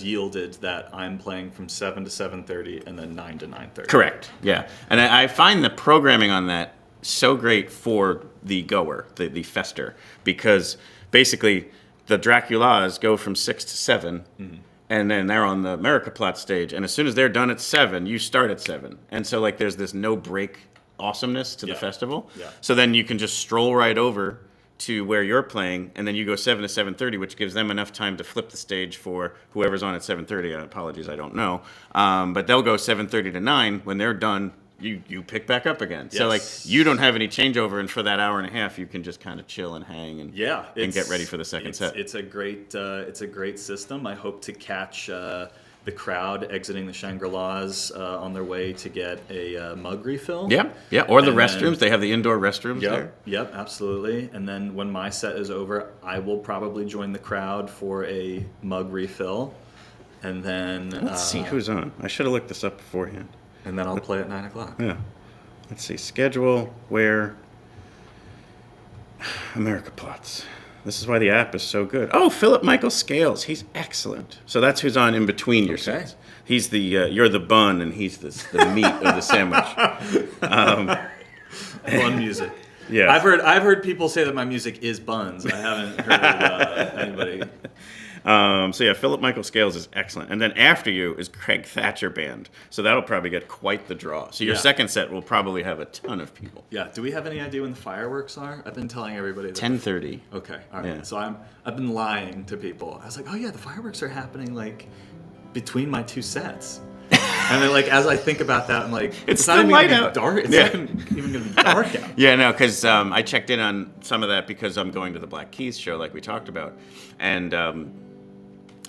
yielded that I'm playing from 7 to 7:30 and then 9 to 9:30. Correct. Yeah, and I find the programming on that so great for the goer, the fester, because basically the Dracu-las go from 6 to 7. And then they're on the Platz stage, and as soon as they're done at 7, you start at 7, and so like there's this no break awesomeness to the festival. Yeah. So then you can just stroll right over to where you're playing, and then you go 7 to 7:30, which gives them enough time to flip the stage for whoever's on at 7:30. Apologies, I don't know, but they'll go 7:30 to 9. When they're done, you pick back up again. Yes. So like you don't have any changeover, and for that hour and a half, you can just kind of chill and hang and get ready for the second set. It's a great system. I hope to catch the crowd exiting the Shangri-Las on their way to get a mug refill. Yeah, or the restrooms. They have the indoor restrooms there. Yep, absolutely. And then when my set is over, I will probably join the crowd for a mug refill. And then let's see who's on. I should have looked this up beforehand. And then I'll play at 9 o'clock. Yeah. Let's see. Schedule, where? Platz. This is why the app is so good. Oh, Philip Michael Scales. He's excellent. So that's who's on in between your sets. He's the, you're the bun, and he's the meat of the sandwich. Bun music. Yeah. I've heard people say that my music is buns. I haven't heard anybody. Philip Michael Scales is excellent. And then after you is Craig Thatcher Band. So that'll probably get quite the draw. So your second set will probably have a ton of people. Yeah. Do we have any idea when the fireworks are? I've been telling everybody that 10:30. Okay. All right. Yeah. So I've been lying to people. I was like, oh yeah, the fireworks are happening like between my 2 sets. And then, like, as I think about that, I'm like, it's not still light out. Dark. It's not even going to be dark out. Yeah, no, because I checked in on some of that because I'm going to the Black Keys show, like we talked about, and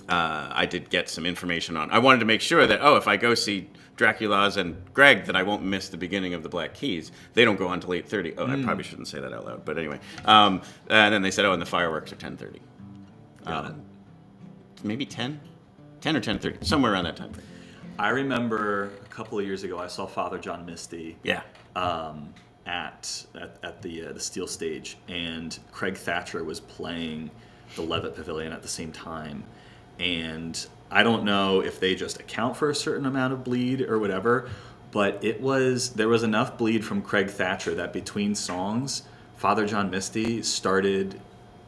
I did get some information on. I wanted to make sure that if I go see Dracu-las and Greg, that I won't miss the beginning of the Black Keys. They don't go on till 8:30. I probably shouldn't say that out loud, but anyway. And then they said, and the fireworks are 10:30. Got it. Maybe 10 or 10:30, somewhere around that time. I remember a couple of years ago, I saw Father John Misty. Yeah. At the Steel Stage, and Craig Thatcher was playing the Levitt Pavilion at the same time, and I don't know if they just account for a certain amount of bleed or whatever, but there was enough bleed from Craig Thatcher that between songs, Father John Misty started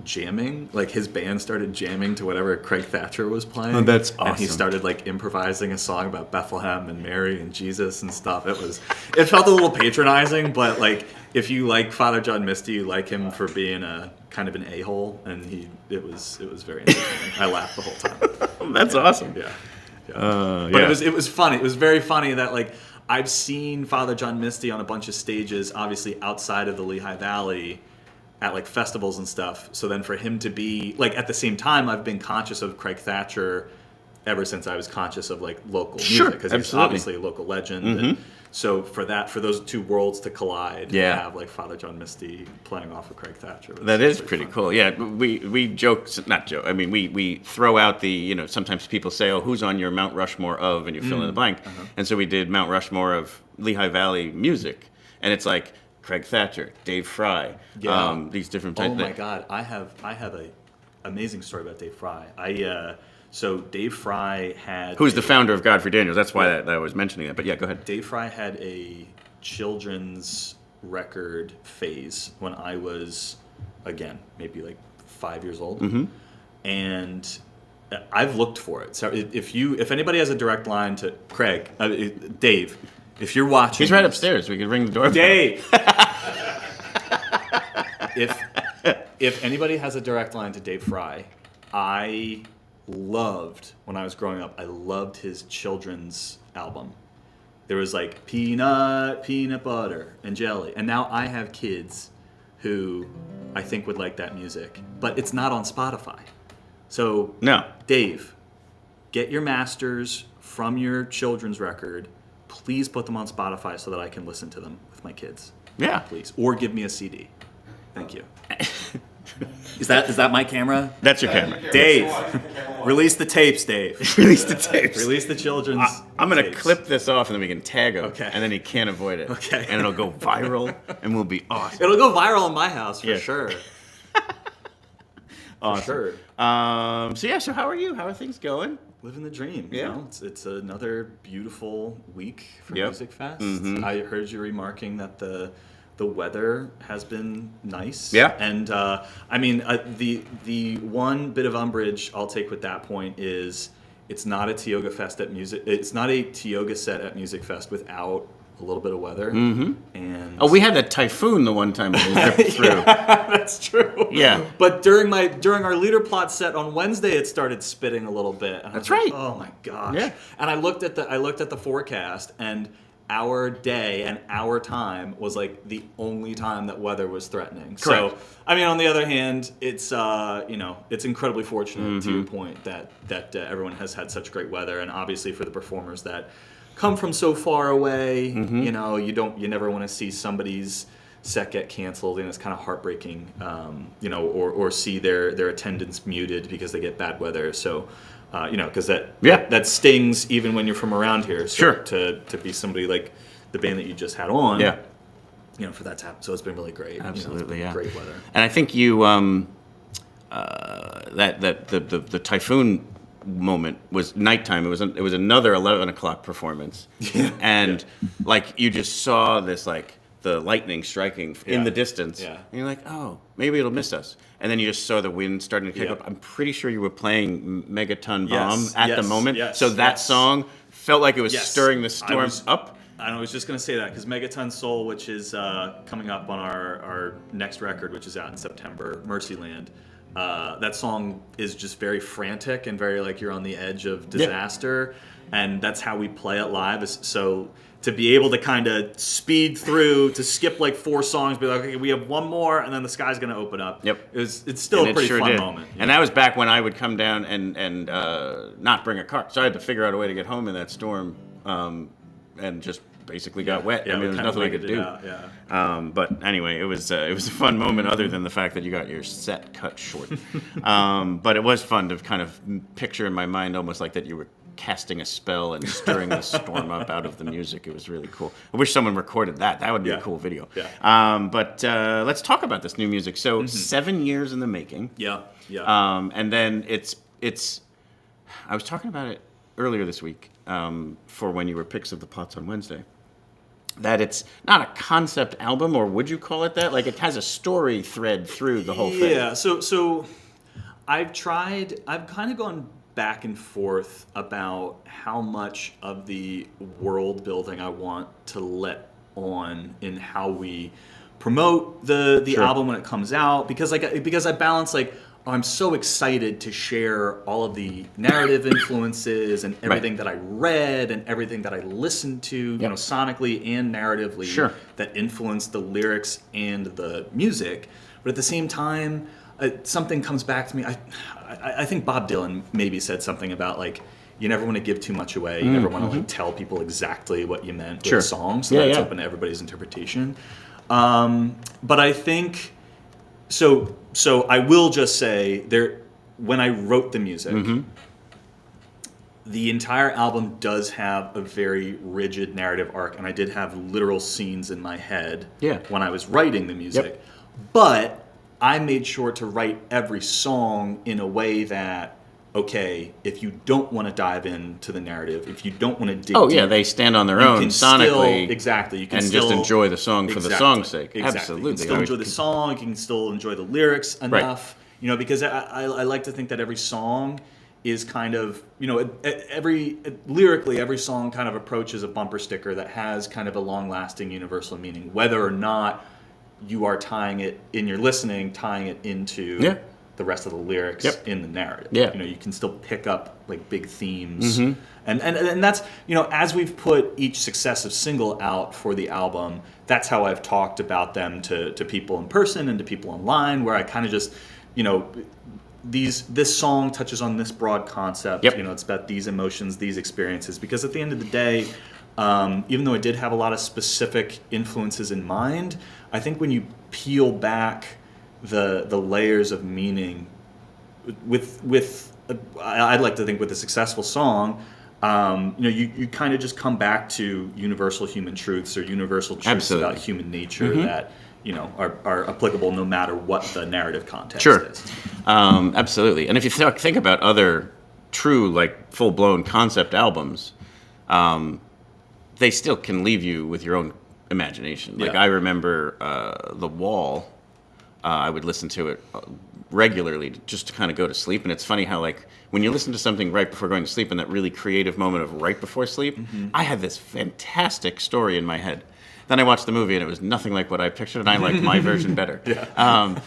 jamming, like his band started jamming to whatever Craig Thatcher was playing. Oh, that's awesome. And he started like improvising a song about Bethlehem and Mary and Jesus and stuff. It felt a little patronizing, but like if you like Father John Misty, you like him for being a kind of an a-hole, and it was very entertaining. I laughed the whole time. That's awesome. Yeah. But it was funny. It was very funny that like I've seen Father John Misty on a bunch of stages, obviously outside of the Lehigh Valley, at like festivals and stuff. So then for him to be like at the same time, I've been conscious of Craig Thatcher ever since I was conscious of like local music, because he's obviously a local legend. And so for those two worlds to collide, to have like Father John Misty playing off of Craig Thatcher. That is pretty cool. Yeah, we joke, not joke. I mean, we throw out the, sometimes people say, oh, who's on your Mount Rushmore of, and you fill in the blank. And so we did Mount Rushmore of Lehigh Valley music, and it's like Craig Thatcher, Dave Fry, these different types. Oh my God, I have a amazing story about Dave Fry. So Dave Fry had... Who's the founder of Godfrey Daniels. That's why I was mentioning that. But yeah, go ahead. Dave Fry had a children's record phase when I was, again, maybe like 5 years old. And I've looked for it. So if anybody has a direct line to Craig, Dave, if you're watching... He's right upstairs. We could ring the doorbell. Dave! If anybody has a direct line to Dave Fry, when I was growing up, I loved his children's album. There was like peanut butter and jelly. And now I have kids who I think would like that music, but it's not on Spotify. So Dave, get your masters from your children's record. Please put them on Spotify so that I can listen to them with my kids. Yeah. Please. Or give me a CD. Thank you. Is that my camera? That's your camera. Dave, release the tapes, Dave. Release the tapes. Release the children's I'm going to tapes. clip this off and then we can tag him. Okay. And then he can't avoid it. Okay. And it'll go viral and we'll be awesome. It'll go viral in my house for sure. Awesome. For sure. So how are you? How are things going? Living the dream. Yeah. You know? It's another beautiful week for Musikfest. I heard you remarking that the weather has been nice. Yeah. And I mean, the one bit of umbrage I'll take with that point is it's not a TIOGA fest at music. It's not a TIOGA set at Musikfest without a little bit of weather. And we had that typhoon the one time we ripped through. That's true. Yeah. But during our leader plot set on Wednesday, it started spitting a little bit. And That's I was right. Like, oh my gosh. Yeah. And I looked at the forecast, and our day and our time was like the only time that weather was threatening. Correct. So, I mean, on the other hand, it's it's incredibly fortunate to your point that everyone has had such great weather, and obviously for the performers that come from so far away, you never want to see somebody's set get canceled, and it's kind of heartbreaking, or see their attendance muted because they get bad weather. So. Because that stings even when you're from around here. So to be somebody like the band that you just had on, for that to happen. So it's been really great. Absolutely, great weather. And I think you the typhoon moment was nighttime. It was another 11 o'clock performance, and like you just saw this like the lightning striking in the distance, and you're like, oh, maybe it'll miss us. And then you just saw the wind starting to kick up. I'm pretty sure you were playing Megaton Bomb at the moment. So that song felt like it was stirring the storm up. I was just going to say that because Megaton Soul, which is coming up on our next record, which is out in September, Mercyland, that song is just very frantic and very like you're on the edge of disaster. And that's how we play it live. So to be able to kind of speed through, to skip like 4 songs, be like, okay, we have one more, and then the sky's going to open up. Yep. It's still a pretty fun moment. And that was back when I would come down and not bring a car. So I had to figure out a way to get home in that storm, and just basically got wet. I mean, there was nothing I could do. But anyway, it was a fun moment other than the fact that you got your set cut short. But it was fun to kind of picture in my mind almost like that you were casting a spell and stirring the storm up out of the music. It was really cool. I wish someone recorded that. That would be a cool video. But let's talk about this new music. So 7 years in the making. And then it's. I was talking about it earlier this week for when you were Picks of the Pots on Wednesday. That it's not a concept album, or would you call it that? Like it has a story thread through the whole thing. Yeah. So I've kind of gone back and forth about how much of the world building I want to let on in how we promote the album when it comes out, because I balance like, I'm so excited to share all of the narrative influences and everything that I read and everything that I listened to, sonically and narratively that influenced the lyrics and the music, But at the same time, something comes back to me. I think Bob Dylan maybe said something about like, you never want to give too much away. You never want to like tell people exactly what you meant with a song, so that's open to everybody's interpretation. But I think so. I will just say when I wrote the music, the entire album does have a very rigid narrative arc, and I did have literal scenes in my head when I was writing the music. But I made sure to write every song in a way that, okay, if you don't want to dive into the narrative, if you don't want to dig deep, they stand on their own sonically. You can and still just enjoy the song for the song's sake. Exactly. Absolutely. You can still enjoy the song, you can still enjoy the lyrics enough, you know, because I like to think that every song is kind of, you know, lyrically, every song kind of approaches a bumper sticker that has kind of a long-lasting universal meaning, whether or not you are tying it into the rest of the lyrics in the narrative. You know, you can still pick up like big themes. And that's, you know, as we've put each successive single out for the album, that's how I've talked about them to people in person and to people online, where I kind of just, you know, this song touches on this broad concept. You know, it's about these emotions, these experiences, because at the end of the day, even though I did have a lot of specific influences in mind, I think when you peel back the layers of meaning I'd like to think with a successful song, you know, you kind of just come back to universal human truths or universal truths about human nature that, you know, are applicable no matter what the narrative context is. Absolutely. And if you think about other true, like, full-blown concept albums, they still can leave you with your own imagination. Like, I remember The Wall. I would listen to it regularly just to kind of go to sleep. And it's funny how, like, when you listen to something right before going to sleep, in that really creative moment of right before sleep, I had this fantastic story in my head. Then I watched the movie, and it was nothing like what I pictured, and I liked my version better.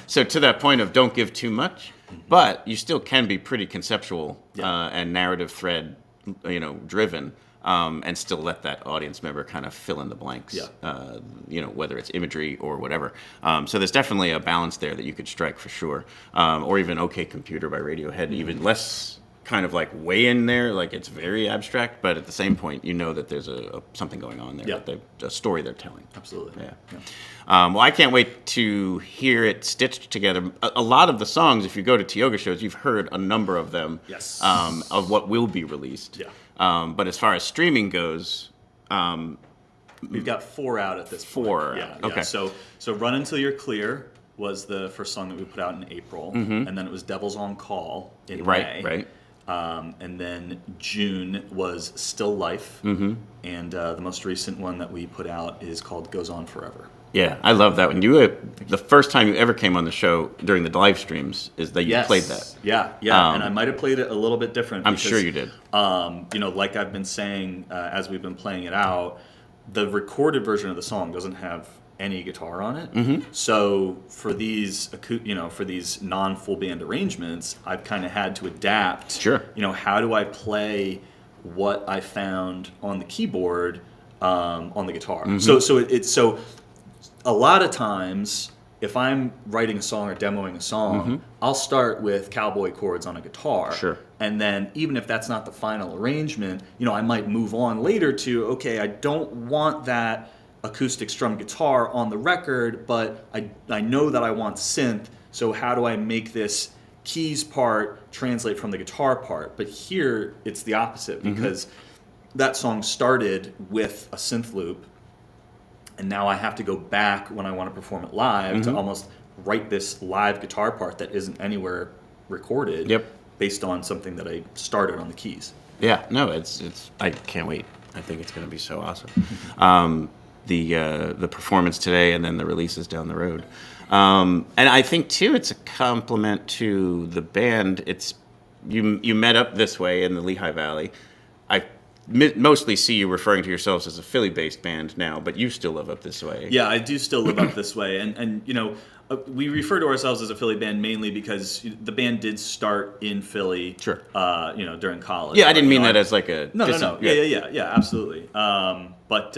So to that point of don't give too much, but you still can be pretty conceptual and narrative thread, you know, driven. And still let that audience member kind of fill in the blanks, you know, whether it's imagery or whatever. So there's definitely a balance there that you could strike for sure. Or even OK Computer by Radiohead, even less kind of like way in there, like it's very abstract, but at the same point, you know that there's something going on there, a story they're telling. Absolutely. Well, I can't wait to hear it stitched together. A lot of the songs, if you go to TIOGA shows, you've heard a number of them of what will be released. But as far as streaming goes, we've got 4 out at this point. 4. Okay. So Run Until You're Clear was the first song that we put out in April, and then it was Devil's on Call in May. Right. And then June was Still Life, and the most recent one that we put out is called Goes On Forever. Yeah, I love that one. The first time you ever came on the show during the live streams is that you played that. And I might have played it a little bit different. I'm sure you did. You know, like I've been saying as we've been playing it out, the recorded version of the song doesn't have any guitar on it. So for these, you know, for these non-full band arrangements, I've kind of had to adapt. You know, how do I play what I found on the keyboard on the guitar? So a lot of times, if I'm writing a song or demoing a song, I'll start with cowboy chords on a guitar. And then even if that's not the final arrangement, you know, I might move on later to, okay, I don't want that acoustic strum guitar on the record, but I know that I want synth, so how do I make this keys part translate from the guitar part? But here, it's the opposite, because that song started with a synth loop, and now I have to go back when I want to perform it live to almost write this live guitar part that isn't anywhere recorded based on something that I started on the keys. Yeah, no, it's I can't wait. I think it's going to be so awesome. The performance today and then the releases down the road. And I think, too, it's a compliment to the band. It's you met up this way in the Lehigh Valley. I mostly see you referring to yourselves as a Philly-based band now, but you still live up this way. Yeah, I do still live up this way. And you know, we refer to ourselves as a Philly band mainly because the band did start in Philly, you know, during college. Yeah, I didn't mean that as like a... No. Yeah, absolutely. But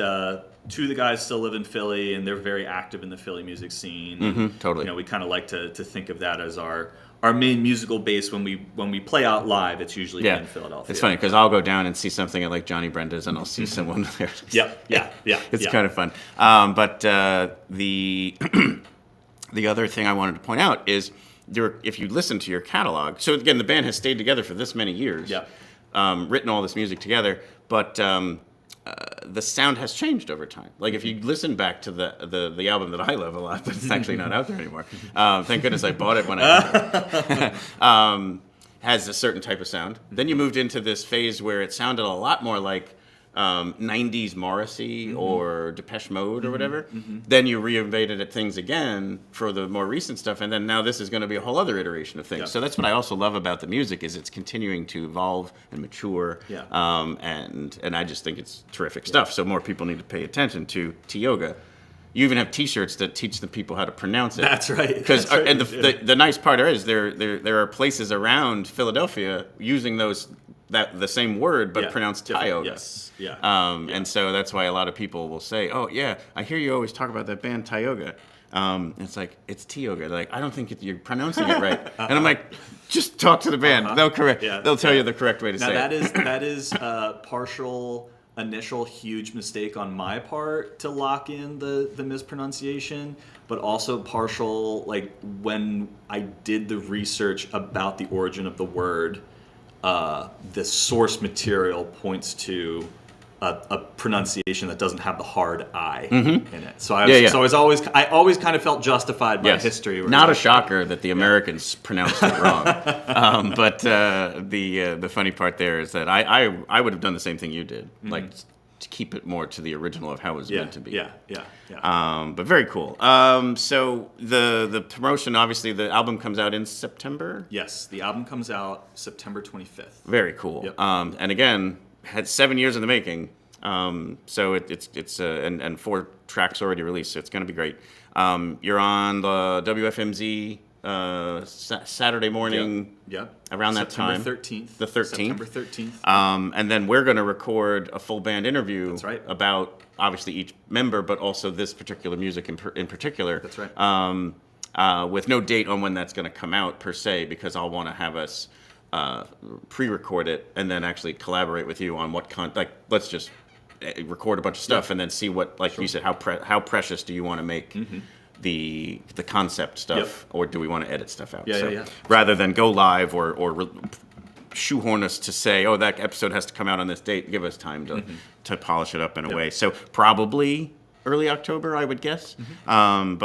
two of the guys still live in Philly, and they're very active in the Philly music scene. Mm-hmm, totally. We kind of like to think of that as our main musical base when we play out live. It's usually in Philadelphia. It's funny because I'll go down and see something at like Johnny Brenda's, and I'll see someone there. Yeah. It's kind of fun. But the the other thing I wanted to point out is if you listen to your catalog. So again, the band has stayed together for this many years. Yeah. Written all this music together, but the sound has changed over time. Like if you listen back to the album that I love a lot, but it's actually not out there anymore. Thank goodness I bought it when I has a certain type of sound. Then you moved into this phase where it sounded a lot more like 90s Morrissey or Depeche Mode or whatever. Then you reinvented things again for the more recent stuff, and then now this is going to be a whole other iteration of things. So that's what I also love about the music is it's continuing to evolve and mature. And I just think it's terrific stuff. So more people need to pay attention to TIOGA. You even have T-shirts that teach the people how to pronounce it. That's right. Because and the nice part is there are places around Philadelphia using the same word but pronounced TIOGA. Yes. Yeah. And so that's why a lot of people will say, "Oh yeah, I hear you always talk about that band TIOGA." It's like it's TIOGA. They're like, I don't think you're pronouncing it right. And I'm like, just talk to the band. They'll correct. They'll tell you the correct way to say it. That is partial. Initial huge mistake on my part to lock in the mispronunciation, but also partial like when I did the research about the origin of the word, the source material points to a pronunciation that doesn't have the hard I in it. So I always kind of felt justified by history. Not a shocker that the Americans pronounced it wrong. But the funny part there is that I would have done the same thing you did, like to keep it more to the original of how it was meant to be. But very cool. So the promotion, obviously, the album comes out in September. Yes, the album comes out September 25th. Very cool. Yep. And again, had 7 years in the making. So it's and 4 tracks already released, so it's going to be great. You're on the WFMZ Saturday morning. Around that time. September 13th. The 13th. September 13th. And then we're going to record a full band interview. That's right. About obviously each member, but also this particular music in particular. That's right. With no date on when that's going to come out per se, because I'll want to have us pre-record it and then actually collaborate with you on what let's just record a bunch of stuff and then see what, like you said, how precious do you want to make the concept stuff, or do we want to edit stuff out? Rather than go live or shoehorn us to say, oh, that episode has to come out on this date, give us time to polish it up in a way. So probably early October, I would guess. So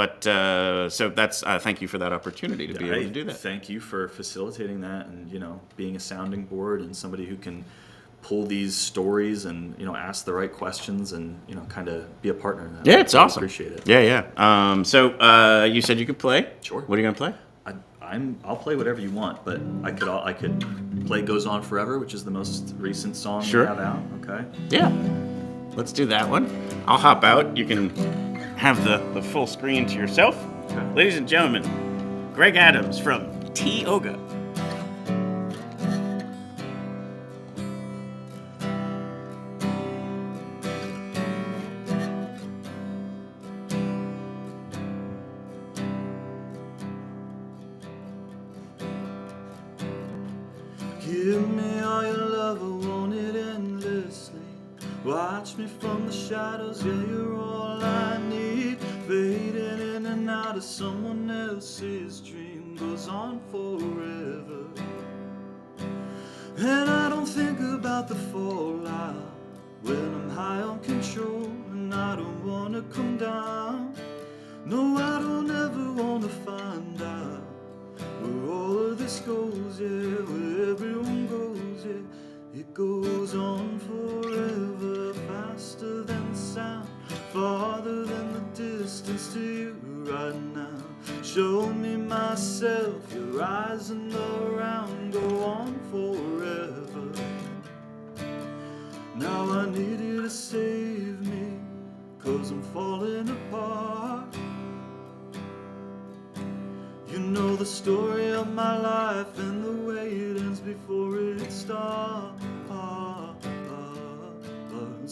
that's thank you for that opportunity to be able to do that. Thank you for facilitating that, and being a sounding board and somebody who can pull these stories and ask the right questions and kind of be a partner in that. Yeah, it's awesome. Appreciate it. Yeah. So you said you could play. Sure. What are you gonna play? I'll play whatever you want, but I could play "Goes On Forever," which is the most recent song we have out. Okay. Yeah. Let's do that one. I'll hop out. You can have the full screen to yourself. Okay. Ladies and gentlemen, Greg Adams from TIOGA. Give me all your love, I want it endlessly. Watch me from the shadows, yeah, you're all I need. Fading in and out of someone else's dream goes on forever. And I don't think about the fallout when I'm high on control, and I don't wanna come down. No, I don't ever wanna find out where all of this goes, yeah, where everyone goes, yeah. It goes on forever, faster than the sound, farther than the distance to you right now. Show me myself, your eyes and around go on forever. Now I need you to save me, 'cause I'm falling apart. You know the story of my life and the way it ends before it starts.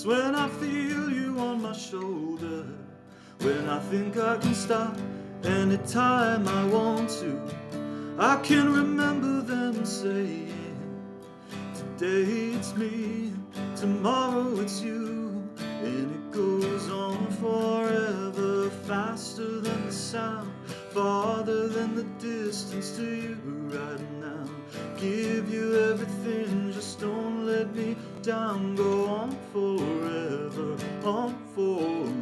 When I feel you you on my shoulder when I think I can stop anytime I want to. I can remember them saying, today it's me, tomorrow it's you, and it goes on forever, faster than the sound, farther than the distance to you right now. Give you everything, just don't let me down. Go on forever, on forever.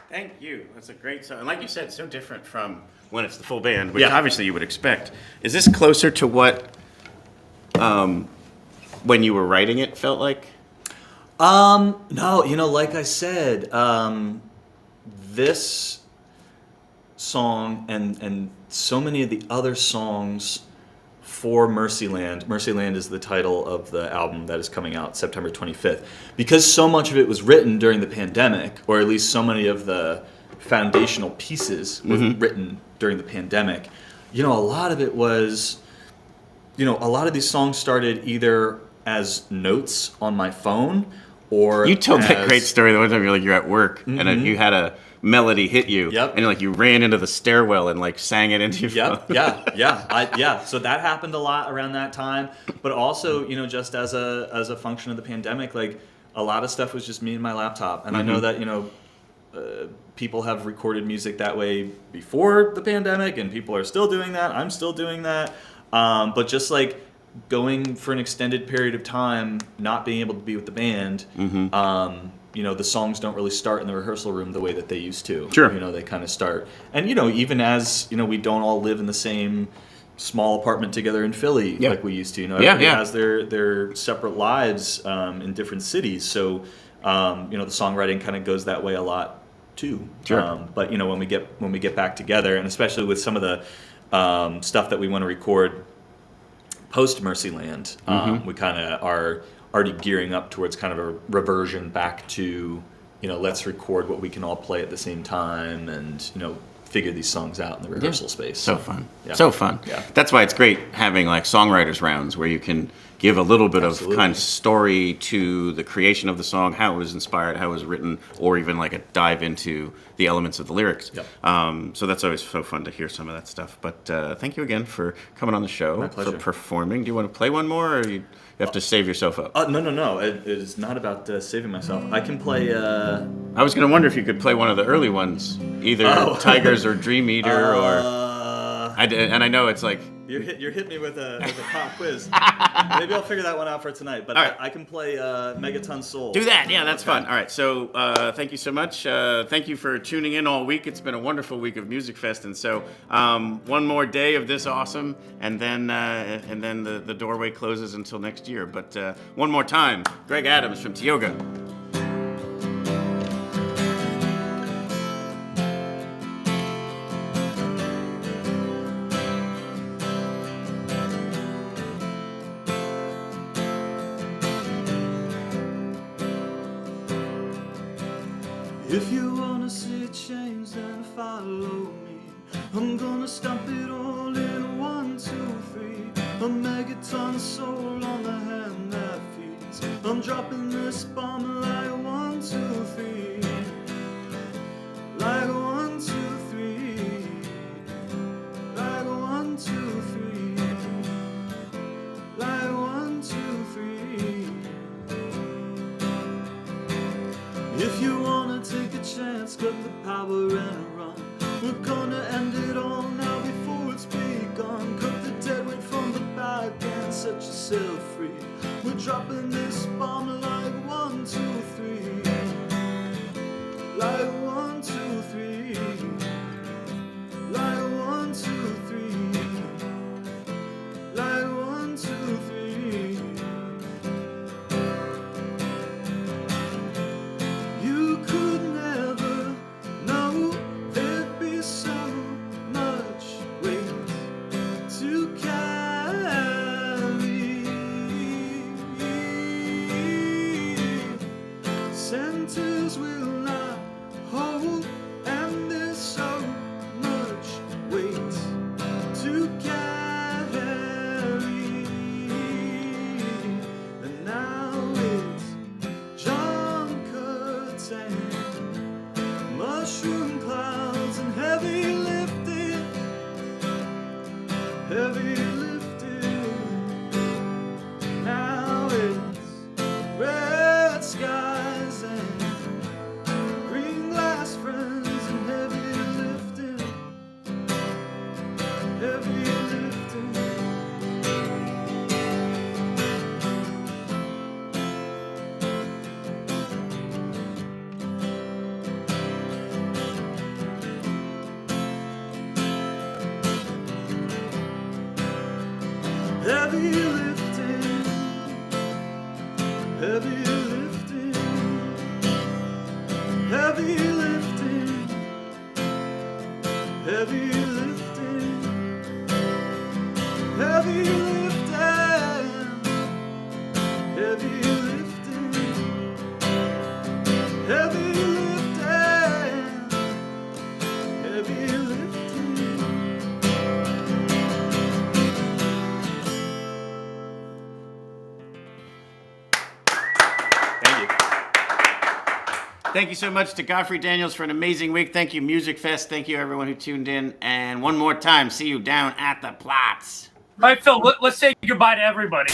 Thank you. That's a great song. And like you said, so different from when it's the full band, which obviously you would expect. Is this closer to what when you were writing it felt like? No, like I said, this song and so many of the other songs for Mercyland. Mercyland is the title of the album that is coming out September 25th. Because so much of it was written during the pandemic, or at least so many of the foundational pieces were written during the pandemic, a lot of it was, a lot of these songs started either as notes on my phone or you told that great story the one time you're at work and you had a melody hit you and you ran into the stairwell and sang it into your phone. So that happened a lot around that time, but also just as a function of the pandemic, a lot of stuff was just me and my laptop, and I know that people have recorded music that way before the pandemic, and people are still doing that. I'm still doing that, but just going for an extended period of time, not being able to be with the band, the songs don't really start in the rehearsal room the way that they used to. Sure. They kind of start. And, even as, we don't all live in the same small apartment together in Philly like we used to. Everybody has their separate lives in different cities. So, the songwriting kind of goes that way a lot too. Sure. But, when we get back together, and especially with some of the stuff that we want to record post Mercyland, we kind of are already gearing up towards kind of a reversion back to, let's record what we can all play at the same time and, figure these songs out in the rehearsal space. So fun. Yeah. So fun. Yeah. That's why it's great having songwriters rounds where you can give a little bit of kind of story to the creation of the song, how it was inspired, how it was written, or even a dive into the elements of the lyrics. Yep. So that's always so fun to hear some of that stuff. But thank you again for coming on the show. My pleasure. For performing. Do you want to play one more, or you have to save yourself up? No. It is not about saving myself. I can play... I was going to wonder if you could play one of the early ones, either Tigers or Dream Eater, or... And I know it's You're hitting me with a pop quiz. Maybe I'll figure that one out for tonight. But I can play Megaton Soul. Do that. Yeah, that's fun. All right. So thank you so much. Thank you for tuning in all week. It's been a wonderful week of Musikfest. And so one more day of this awesome, and then the doorway closes until next year. But one more time, Greg Adams from TIOGA. If you wanna see a change, then follow me. I'm gonna stomp it all in 1, 2, 3. A megaton soul on the hand that feeds. I'm dropping this bomb like 1, 2, 3. Like 1, 2, 3. Like 1, 2, 3. Like 1, 2, 3. If you wanna take a chance, cut the power and run. We're gonna end it all now before it's begun. Cut the dead weight from the back and set yourself free. We're dropping this bomb like 1, 2, 3. Like 1, 2, 3. shoulders will not hold, and there's so much weight to carry. And now it's John Curtin, mushroom clouds and heavy lifting, heavy lifting. Now it's red skies and green glass friends and heavy lifting, heavy lifting. Heavy lifting, heavy lifting, heavy lifting, heavy lifting, heavy lifting, heavy lifting, heavy lifting, heavy lifting. Thank you so much to Godfrey Daniels for an amazing week. Thank you, Musikfest. Thank you, everyone who tuned in. And one more time, see you down at the Platz. All right, Phil, let's say goodbye to everybody.